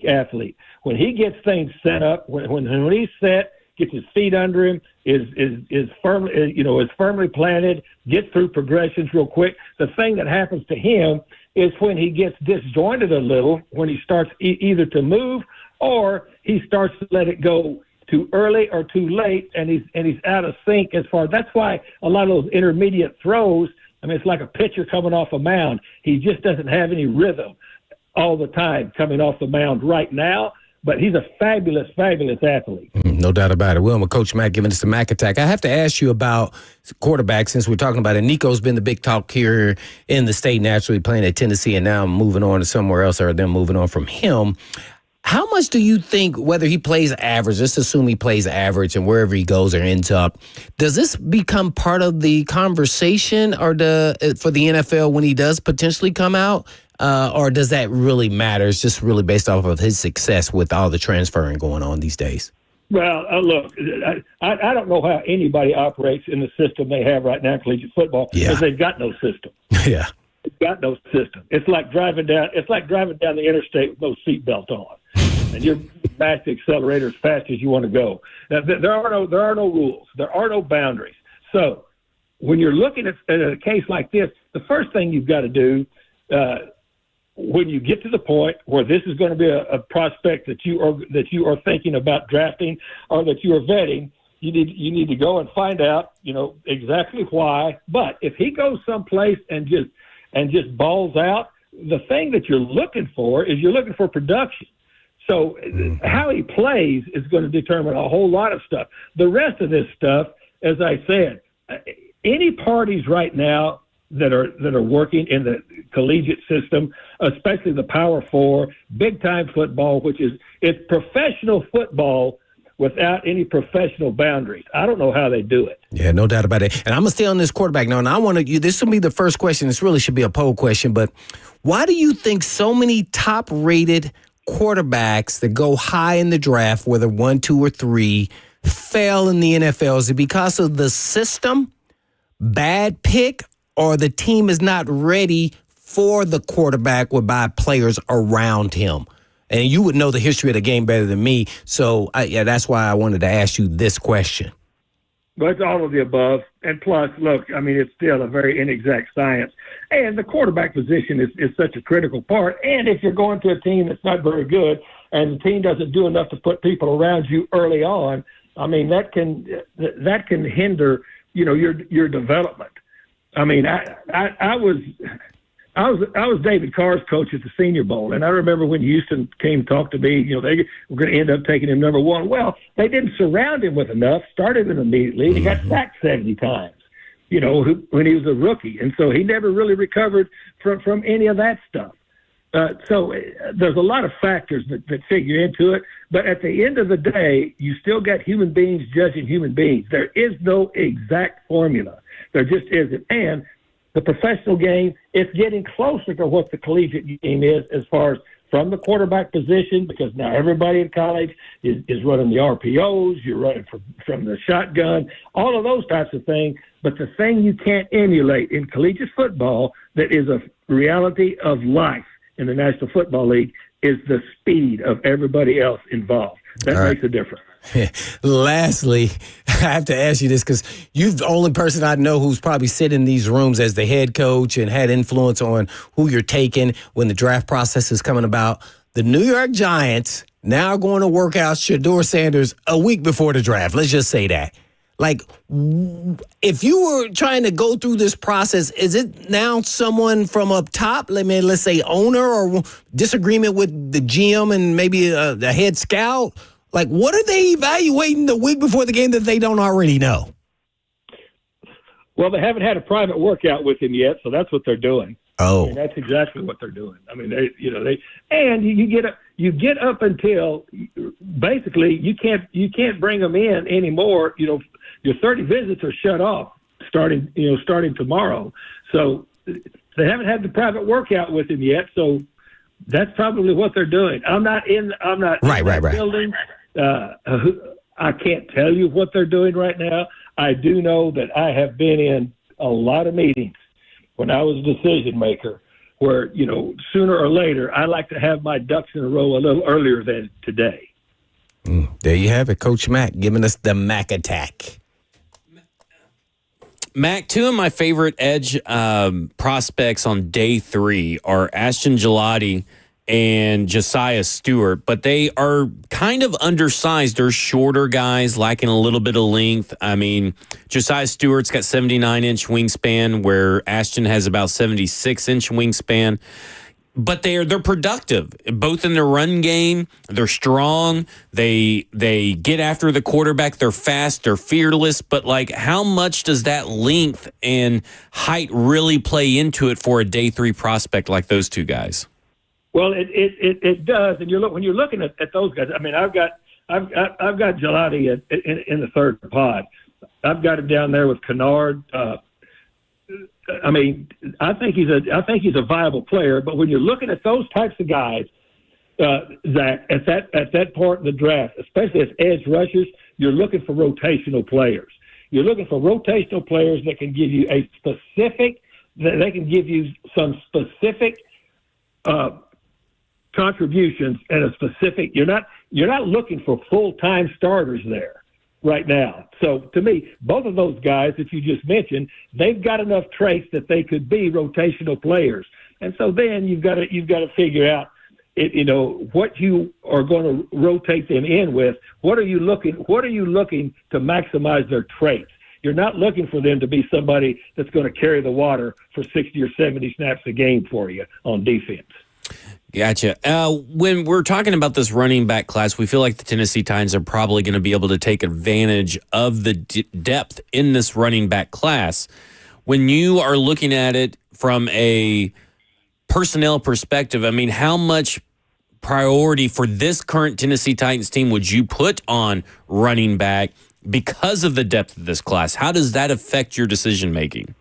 athlete. When he gets things set up, when he's set, gets his feet under him, is firmly planted, gets through progressions real quick. The thing that happens to him is when he gets disjointed a little, when he starts either to move or he starts to let it go too early or too late, and he's out of sync as far. That's why a lot of those intermediate throws, it's like a pitcher coming off a mound. He just doesn't have any rhythm all the time coming off the mound right now. but he's a fabulous, fabulous athlete. No doubt about it. Wilma, Coach Mack giving us the Mack attack. I have to ask you about quarterback since we're talking about it. Nico's been the big talk here in the state, naturally playing at Tennessee, and now moving on to somewhere else, or them moving on from him. How much do you think, whether he plays average, let's assume he plays average and wherever he goes or ends up, does this become part of the conversation or for the NFL when he does potentially come out? Or does that really matter? It's just really based off of his success with all the transferring going on these days. Well, look, I don't know how anybody operates in the system they have right now in collegiate football because they've got no system. Yeah. They've got no system. It's like driving down the interstate with no seatbelt on. And you're back the accelerator as fast as you want to go. Now, there are no rules. There are no boundaries. So when you're looking at a case like this, the first thing you've got to do when you get to the point where this is going to be a prospect that you are thinking about drafting or that you are vetting, you need to go and find out, exactly why. But if he goes someplace and just balls out, the thing that you're looking for production. So how he plays is going to determine a whole lot of stuff. The rest of this stuff, as I said, any parties right now that are working in the collegiate system, especially the Power Four, big-time football, it's professional football without any professional boundaries. I don't know how they do it. Yeah, no doubt about it. And I'm going to stay on this quarterback now, and this will be the first question. This really should be a poll question, but why do you think so many top-rated quarterbacks that go high in the draft, whether 1, 2, or 3, fail in the NFL? Is it because of the system, bad pick, or the team is not ready for the quarterback by players around him? And you would know the history of the game better than me, so that's why I wanted to ask you this question. But it's all of the above. And plus, look, it's still a very inexact science. And the quarterback position is such a critical part. And if you're going to a team that's not very good and the team doesn't do enough to put people around you early on, that can hinder, your development. I was David Carr's coach at the Senior Bowl, and I remember when Houston came and talked to me, they were going to end up taking him number 1. Well, they didn't surround him with enough, started him immediately. He got sacked 70 times, when he was a rookie. And so he never really recovered from any of that stuff. So there's a lot of factors that figure into it. But at the end of the day, you still got human beings judging human beings. There is no exact formula. There just isn't. And the professional game is getting closer to what the collegiate game is as far as from the quarterback position, because now everybody in college is running the RPOs, you're running from the shotgun, all of those types of things. But the thing you can't emulate in collegiate football that is a reality of life in the National Football League is the speed of everybody else involved. That makes a difference. Lastly, I have to ask you this because you're the only person I know who's probably sitting in these rooms as the head coach and had influence on who you're taking when the draft process is coming about. The New York Giants now going to work out Shedeur Sanders a week before the draft. Let's just say that. Like, if you were trying to go through this process, is it now someone from up top, let's say owner or disagreement with the GM and maybe the head scout? Like, what are they evaluating the week before the game that they don't already know? Well, they haven't had a private workout with him yet, so that's what they're doing. Oh, that's exactly what they're doing. You get up until basically you can't bring them in anymore. Your 30 visits are shut off starting tomorrow. So they haven't had the private workout with him yet. So that's probably what they're doing. I'm not in that building. I can't tell you what they're doing right now. I do know that I have been in a lot of meetings when I was a decision maker where, sooner or later, I like to have my ducks in a row a little earlier than today. There you have it. Coach Mack giving us the Mack attack. Mack, two of my favorite edge prospects on day 3 are Ashton Gelati and Josiah Stewart, but they are kind of undersized. They're shorter guys, lacking a little bit of length. Josiah Stewart's got 79-inch wingspan, where Ashton has about 76-inch wingspan. but they're productive, both in their run game. They're strong. They get after the quarterback. They're fast. They're fearless. But like, how much does that length and height really play into it for a day 3 prospect like those two guys? Well, it does. And when you're looking at those guys, I mean, I've got Gelati in the third pod. I've got him down there with Kennard. I mean, I think he's a viable player. But when you're looking at those types of guys, Zach, at that part of the draft, especially as edge rushers, you're looking for rotational players. You're looking for rotational players that can give you some specific contributions and a specific. You're not looking for full-time starters there right now. So to me, both of those guys that you just mentioned, they've got enough traits that they could be rotational players. And so then you've got to figure out what you are going to rotate them in with. What are you looking to maximize their traits? You're not looking for them to be somebody that's going to carry the water for 60 or 70 snaps a game for you on defense. Gotcha. When we're talking about this running back class, we feel like the Tennessee Titans are probably going to be able to take advantage of the depth in this running back class. When you are looking at it from a personnel perspective, I mean, how much priority for this current Tennessee Titans team would you put on running back because of the depth of this class? How does that affect your decision making?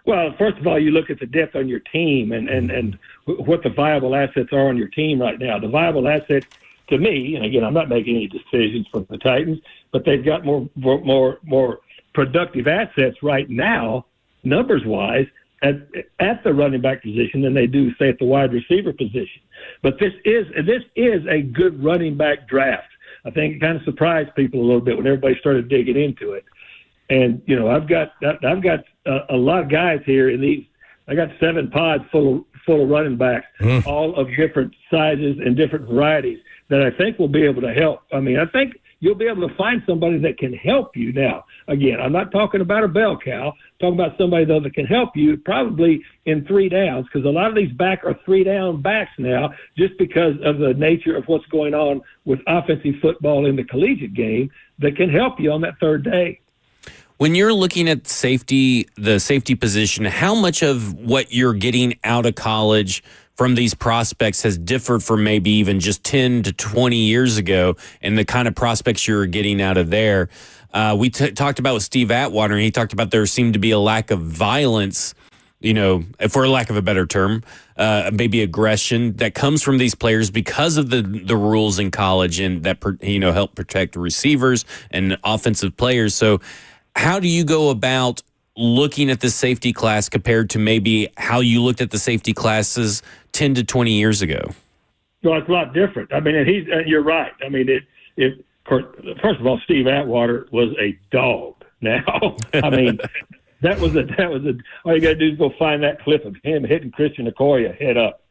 Well, first of all, you look at the depth on your team and what the viable assets are on your team right now. The viable assets, to me, and again, I'm not making any decisions for the Titans, but they've got more productive assets right now, numbers-wise, at the running back position than they do, say, at the wide receiver position. But this is a good running back draft. I think it kind of surprised people a little bit when everybody started digging into it. And I've got a lot of guys here in these. I got 7 pods full of running backs, all of different sizes and different varieties that I think will be able to help. I mean, I think you'll be able to find somebody that can help you. Now, again, I'm not talking about a bell cow. I'm talking about somebody, though, that can help you probably in 3 downs, because a lot of these back are 3-down backs now just because of the nature of what's going on with offensive football in the collegiate game that can help you on that third day. When you're looking at the safety position, how much of what you're getting out of college from these prospects has differed from maybe even just 10 to 20 years ago and the kind of prospects you're getting out of there? We talked about with Steve Atwater, and he talked about there seemed to be a lack of violence, for lack of a better term, maybe aggression that comes from these players because of the rules in college and that, help protect receivers and offensive players. So how do you go about looking at the safety class compared to maybe how you looked at the safety classes 10 to 20 years ago? Well, it's a lot different. I mean, you're right. I mean, first of all, Steve Atwater was a dog. Now, I mean, that was all you got to do is go find that clip of him hitting Christian Okoye head up.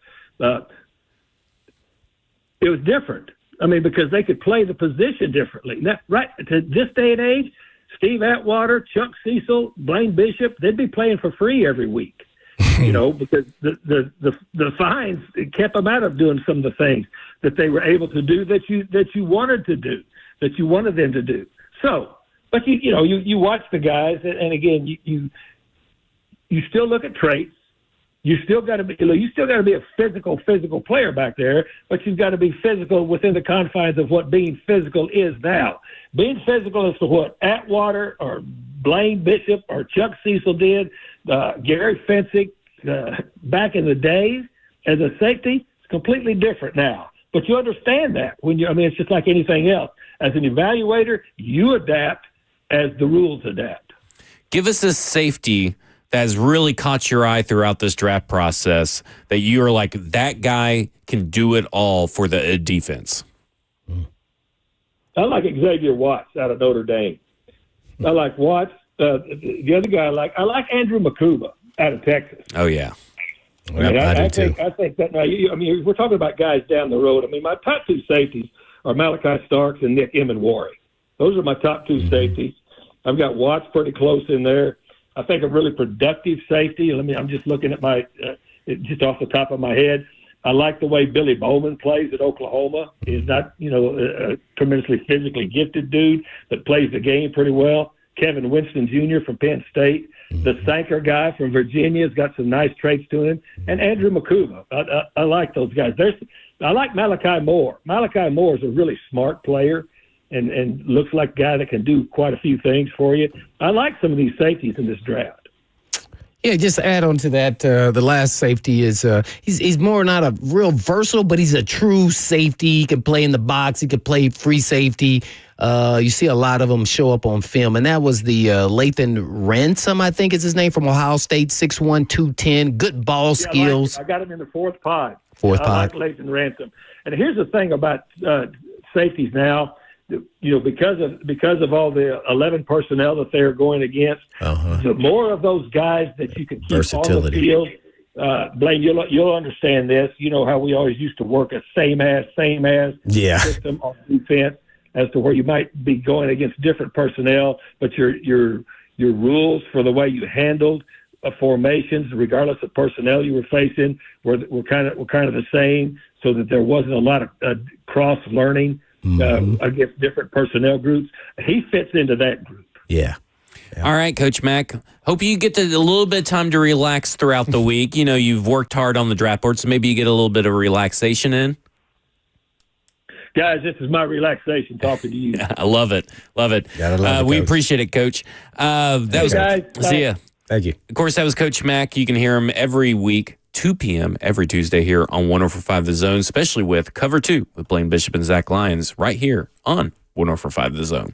It was different. I mean, because they could play the position differently. Now, right to this day and age, Steve Atwater, Chuck Cecil, Blaine Bishop, they'd be playing for free every week, because the fines kept them out of doing some of the things that they were able to do that you wanted to do, that you wanted them to do. So, but you watch the guys, and again, you still look at traits. You still got to be a physical player back there, but you've got to be physical within the confines of what being physical is now. Being physical is what Atwater or Blaine Bishop or Chuck Cecil did, Gary Fensick back in the days as a safety. It's completely different now. But you understand that it's just like anything else. As an evaluator, you adapt as the rules adapt. Give us a safety that has really caught your eye throughout this draft process that you're like, that guy can do it all for the defense? I like Xavier Watts out of Notre Dame. I like Watts. The other guy I like Andrew Makuba out of Texas. Oh, yeah. I do too. I think that now, we're talking about guys down the road. I mean, my top 2 safeties are Malachi Starks and Nick Emenwari. Those are my top 2 safeties. I've got Watts pretty close in there. I think a really productive safety. I'm just looking at my just off the top of my head. I like the way Billy Bowman plays at Oklahoma. He's not, a tremendously physically gifted dude, but plays the game pretty well. Kevin Winston Jr. from Penn State. The Sanker guy from Virginia has got some nice traits to him. And Andrew Makuba. I like those guys. I like Malachi Moore. Malachi Moore is a really smart player and looks like a guy that can do quite a few things for you. I like some of these safeties in this draft. Yeah, just to add on to that, the last safety is he's more not a real versatile, but he's a true safety. He can play in the box. He can play free safety. You see a lot of them show up on film, and that was the Lathan Ransom, I think is his name, from Ohio State, 6'1", 210, good ball skills. I got him in the fourth pod. Fourth pod. pod. I like Lathan Ransom. And here's the thing about safeties now. Because of all the 11 personnel that they're going against, the more of those guys that you can keep on the field. Blaine, you'll understand this. You know how we always used to work a same as system on defense, as to where you might be going against different personnel, but your rules for the way you handled formations, regardless of personnel you were facing, were kind of the same, so that there wasn't a lot of cross learning. Against different personnel groups. He fits into that group. Yeah. All right, Coach Mack. Hope you get a little bit of time to relax throughout the week. You've worked hard on the draft board, so maybe you get a little bit of relaxation in. Guys, this is my relaxation talking to you. I love it. Love it. We appreciate it, Coach. See ya. Thank you. Of course, that was Coach Mack. You can hear him every week, 2 p.m. every Tuesday here on 104.5 The Zone, especially with Cover 2 with Blaine Bishop and Zach Lyons right here on 104.5 The Zone.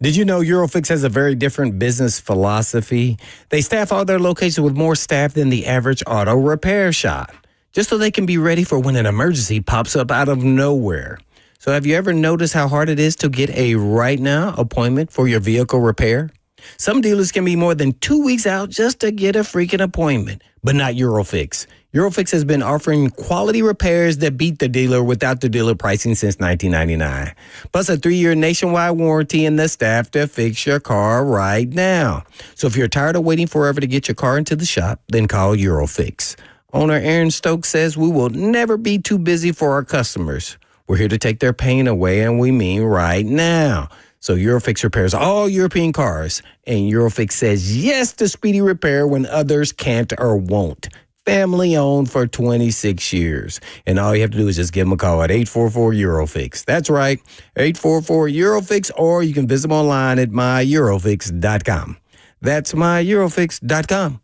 Did you know Eurofix has a very different business philosophy? They staff all their locations with more staff than the average auto repair shop, just so they can be ready for when an emergency pops up out of nowhere. So have you ever noticed how hard it is to get a right now appointment for your vehicle repair? Some dealers can be more than 2 weeks out just to get a freaking appointment, but not Eurofix. Eurofix has been offering quality repairs that beat the dealer without the dealer pricing since 1999. Plus a 3-year nationwide warranty and the staff to fix your car right now. So if you're tired of waiting forever to get your car into the shop, then call Eurofix. Owner Aaron Stokes says we will never be too busy for our customers. We're here to take their pain away, and we mean right now. So Eurofix repairs all European cars, and Eurofix says yes to speedy repair when others can't or won't. Family owned for 26 years. And all you have to do is just give them a call at 844-EUROFIX. That's right, 844-EUROFIX, or you can visit them online at myEurofix.com. That's myEurofix.com.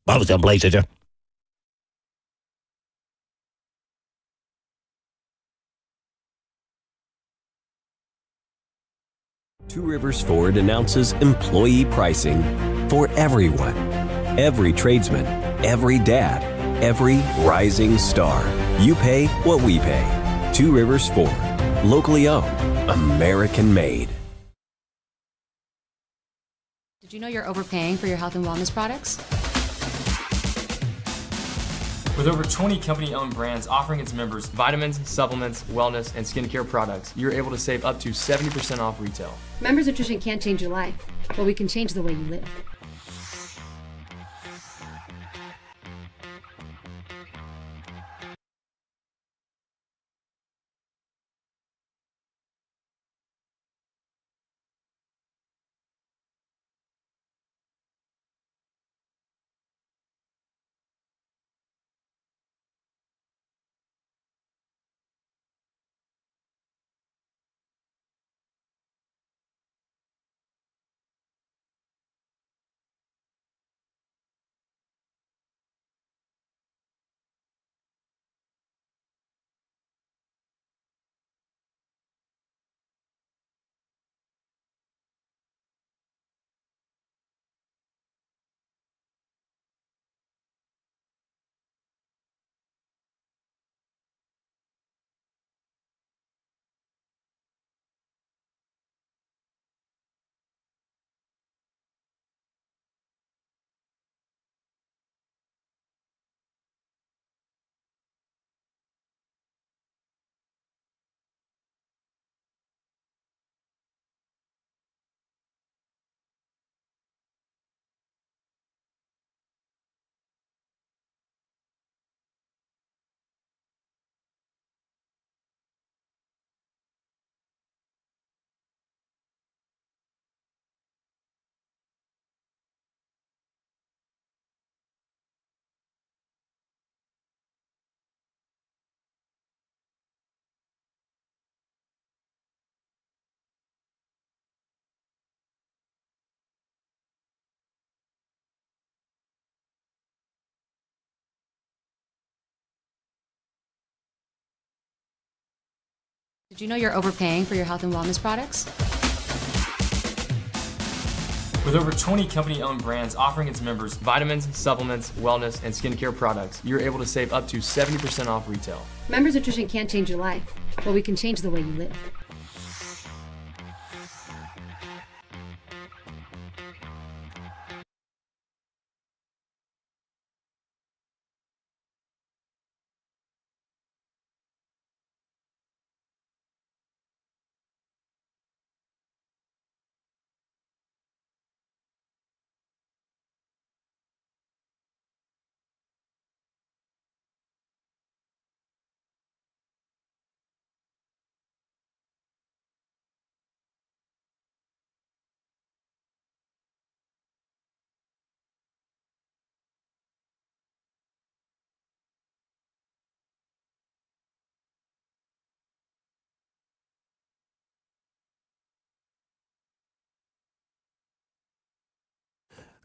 I was Blaze at you. Two Rivers Ford announces employee pricing for everyone. Every tradesman, every dad, every rising star. You pay what we pay. Two Rivers Ford. Locally owned. American made. Did you know you're overpaying for your health and wellness products? With over 20 company-owned brands offering its members vitamins, supplements, wellness, and skincare products, you're able to save up to 70% off retail. Members Nutrition can't change your life, but we can change the way you live. Did you know you're overpaying for your health and wellness products? With over 20 company-owned brands offering its members vitamins, supplements, wellness, and skincare products, you're able to save up to 70% off retail. Members Nutrition can't change your life, but we can change the way you live.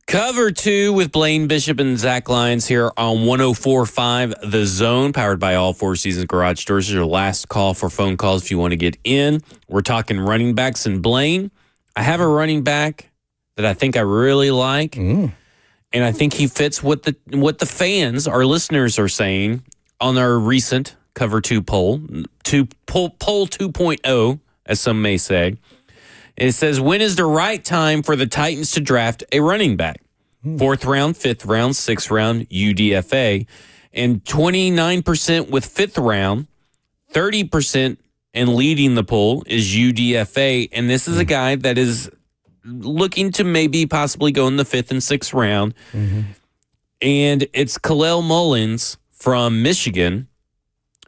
Cover 2 with Blaine Bishop and Zach Lyons here on 104.5 The Zone, powered by All Four Seasons Garage Doors. This is your last call for phone calls if you want to get in. We're talking running backs. And Blaine, I have a running back that I think I really like, and I think he fits what the fans, our listeners, are saying on our recent Cover 2 poll, poll 2.0, as some may say. It says, when is the right time for the Titans to draft a running back? 4th round, 5th round, 6th round, UDFA. And 29% with 5th round, 30% and leading the poll is UDFA. And this is a guy that is looking to maybe possibly go in the 5th and 6th round. And it's Khalil Mullins from Michigan,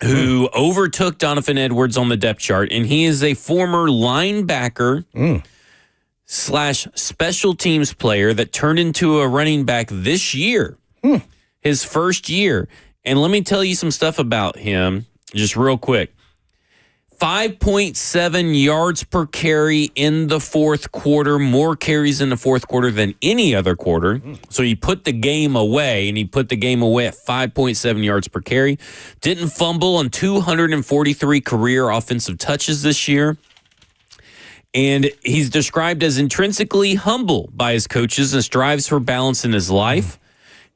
who overtook Donovan Edwards on the depth chart, and he is a former linebacker / special teams player that turned into a running back this year, his first year. And let me tell you some stuff about him just real quick. 5.7 yards per carry in the fourth quarter, more carries in the fourth quarter than any other quarter. So he put the game away, and he put the game away at 5.7 yards per carry. Didn't fumble on 243 career offensive touches this year. And he's described as intrinsically humble by his coaches and strives for balance in his life.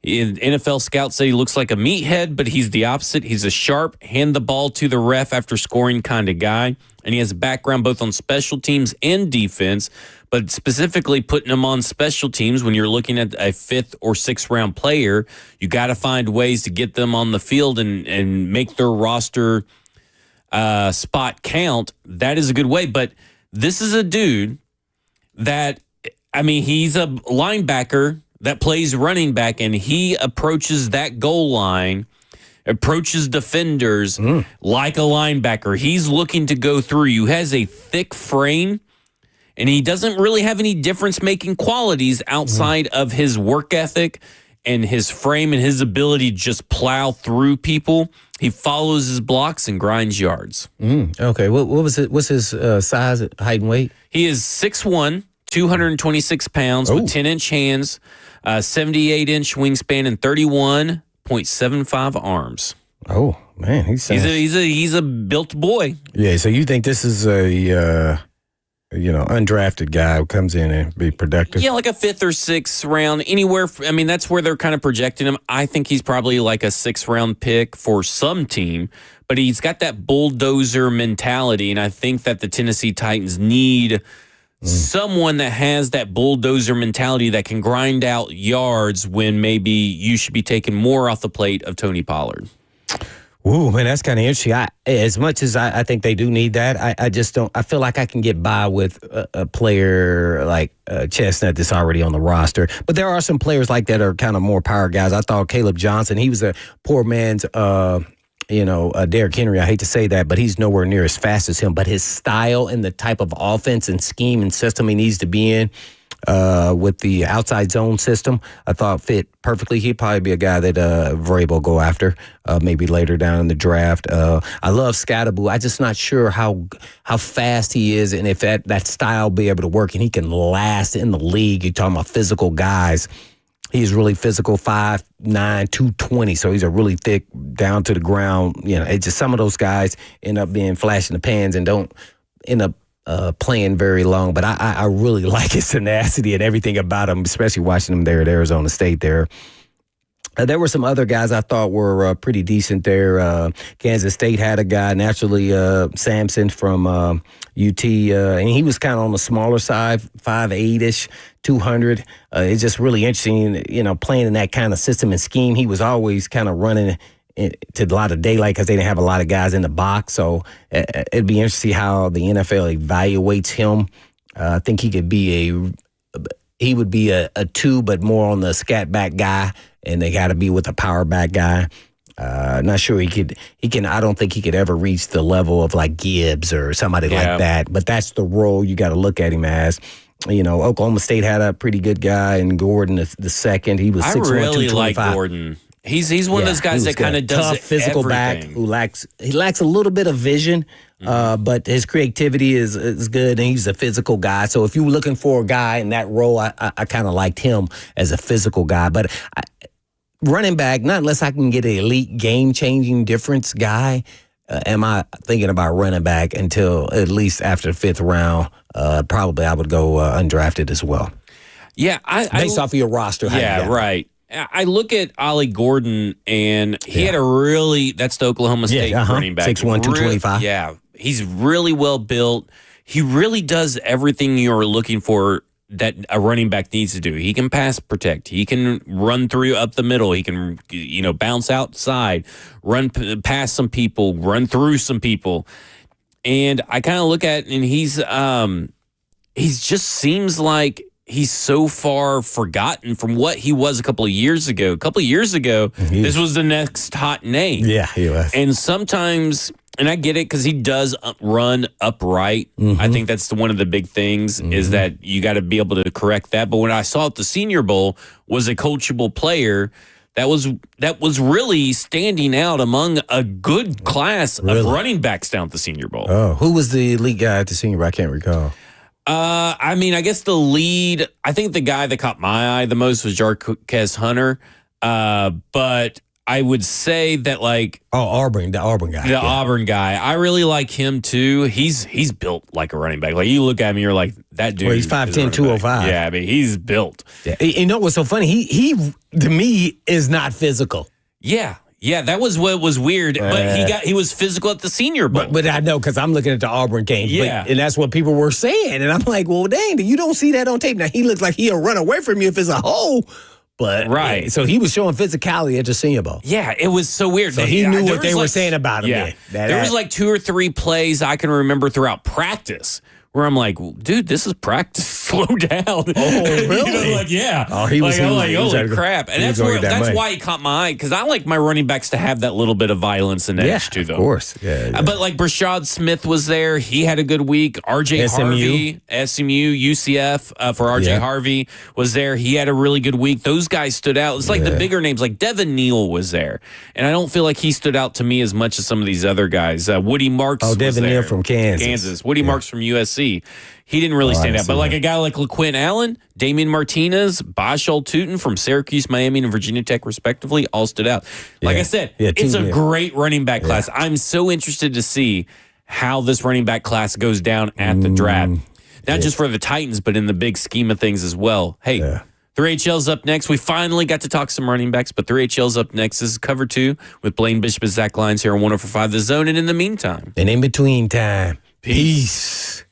NFL scouts say he looks like a meathead, but he's the opposite. He's a sharp, hand the ball to the ref after scoring kind of guy. And he has a background both on special teams and defense, but specifically putting him on special teams. When you're looking at a 5th or 6th round player, you got to find ways to get them on the field and make their roster spot count. That is a good way. But this is a dude that, I mean, he's a linebacker that plays running back, and he approaches that goal line, approaches defenders like a linebacker. He's looking to go through. He has a thick frame, and he doesn't really have any difference-making qualities outside of his work ethic and his frame and his ability to just plow through people. He follows his blocks and grinds yards. Okay, what was it? What's his size, height, and weight? He is 6'1", 226 pounds with 10-inch hands, 78-inch wingspan, and 31.75 arms. Oh man, he's a built boy. Yeah, so you think this is a undrafted guy who comes in and be productive? Yeah, like a 5th or 6th round, anywhere. I mean, that's where they're kind of projecting him. I think he's probably like a 6th round pick for some team, but he's got that bulldozer mentality, and I think that the Tennessee Titans need someone that has that bulldozer mentality that can grind out yards when maybe you should be taking more off the plate of Tony Pollard. Ooh, man, that's kind of interesting. As much as I think they do need that, I just don't. I feel like I can get by with a player like Chestnut that's already on the roster. But there are some players like that are kind of more power guys. I thought Caleb Johnson, he was a poor man's Derrick Henry. I hate to say that, but he's nowhere near as fast as him. But his style and the type of offense and scheme and system he needs to be in with the outside zone system, I thought fit perfectly. He'd probably be a guy that Vrabel will go after maybe later down in the draft. I love Scatterboo. I'm just not sure how fast he is and if that style will be able to work and he can last in the league. You're talking about physical guys. He's really physical, 5'9", 220. So he's a really thick, down to the ground. It's just some of those guys end up being flash in the pans and don't end up playing very long. But I really like his tenacity and everything about him, especially watching him there at Arizona State there. There were some other guys I thought were pretty decent there. Kansas State had a guy, naturally, Sampson from UT, and he was kind of on the smaller side, 5'8"-ish, 200. It's just really interesting, playing in that kind of system and scheme. He was always kind of running to a lot of daylight because they didn't have a lot of guys in the box. So it'd be interesting to see how the NFL evaluates him. I think he would be a 2, but more on the scat back guy. And they got to be with a power back guy. Not sure he can. I don't think he could ever reach the level of like Gibbs or somebody like that. But that's the role you got to look at him as. Oklahoma State had a pretty good guy in Gordon the second. He was 6'1", 225. I really like Gordon. He's one of those guys that kind of does tough physical everything. back who lacks a little bit of vision, but his creativity is good, and he's a physical guy. So if you were looking for a guy in that role, I kind of liked him as a physical guy. But running back, not unless I can get an elite game-changing difference guy, am I thinking about running back until at least after the 5th round. Probably I would go undrafted as well. Yeah, based off of your roster. Yeah, right. I look at Ollie Gordon, and he had that's the Oklahoma State running back. 6'1", 225. Yeah, he's really well built. He really does everything you're looking for that a running back needs to do. He can pass protect. He can run through up the middle. He can, bounce outside, run past some people, run through some people. And I kind of look at it, and he's just seems like he's so far forgotten from what he was a couple of years ago. A couple of years ago, this was the next hot name. Yeah, he was. And sometimes, and I get it because he does run upright. I think that's one of the big things is that you got to be able to correct that. But when I saw at the Senior Bowl was a coachable player that was really standing out among a good class of running backs down at the Senior Bowl. Oh, who was the elite guy at the Senior Bowl? I can't recall. I guess the lead, I think the guy that caught my eye the most was Jarquez Hunter. But I would say that the Auburn guy. Auburn guy. I really like him too. He's built like a running back. Like you look at him, you're like, that dude. Well, he's 5'10", 205. Yeah, he's built. Yeah. You know what's so funny? He to me is not physical. Yeah, that was what was weird. But he was physical at the Senior Bowl. But I know because I'm looking at the Auburn games. Yeah. And that's what people were saying. And I'm like, well, dang, you don't see that on tape. Now, he looks like he'll run away from you if it's a hole. But right. So he was showing physicality at the Senior Bowl. Yeah, it was so weird. So he knew what they were saying about him. Yeah. There was 2 or 3 plays I can remember throughout practice where I'm like, dude, this is practice. Slow down. Oh, really? Yeah. Oh, he was holy crap. And that's why he caught my eye, because I like my running backs to have that little bit of violence and edge to them. Of course. Yeah. But Brashad Smith was there. He had a good week. RJ Harvey, SMU, UCF for RJ Harvey was there. He had a really good week. Those guys stood out. It's the bigger names, like Devin Neal was there. And I don't feel like he stood out to me as much as some of these other guys. Woody Marks was Devin there. Neal from Kansas. Woody Marks from USC. He didn't really stand out. But a guy like LaQuint Allen, Damian Martinez, Bashal Tootin from Syracuse, Miami, and Virginia Tech, respectively, all stood out. Like I said, it's a great running back class. I'm so interested to see how this running back class goes down at the draft. Not just for the Titans, but in the big scheme of things as well. Hey, 3HL's up next. We finally got to talk some running backs, but 3HL's up next. This is Cover 2 with Blaine Bishop and Zach Lyons here on 104.5 The Zone. And in the meantime. And in between time. Peace.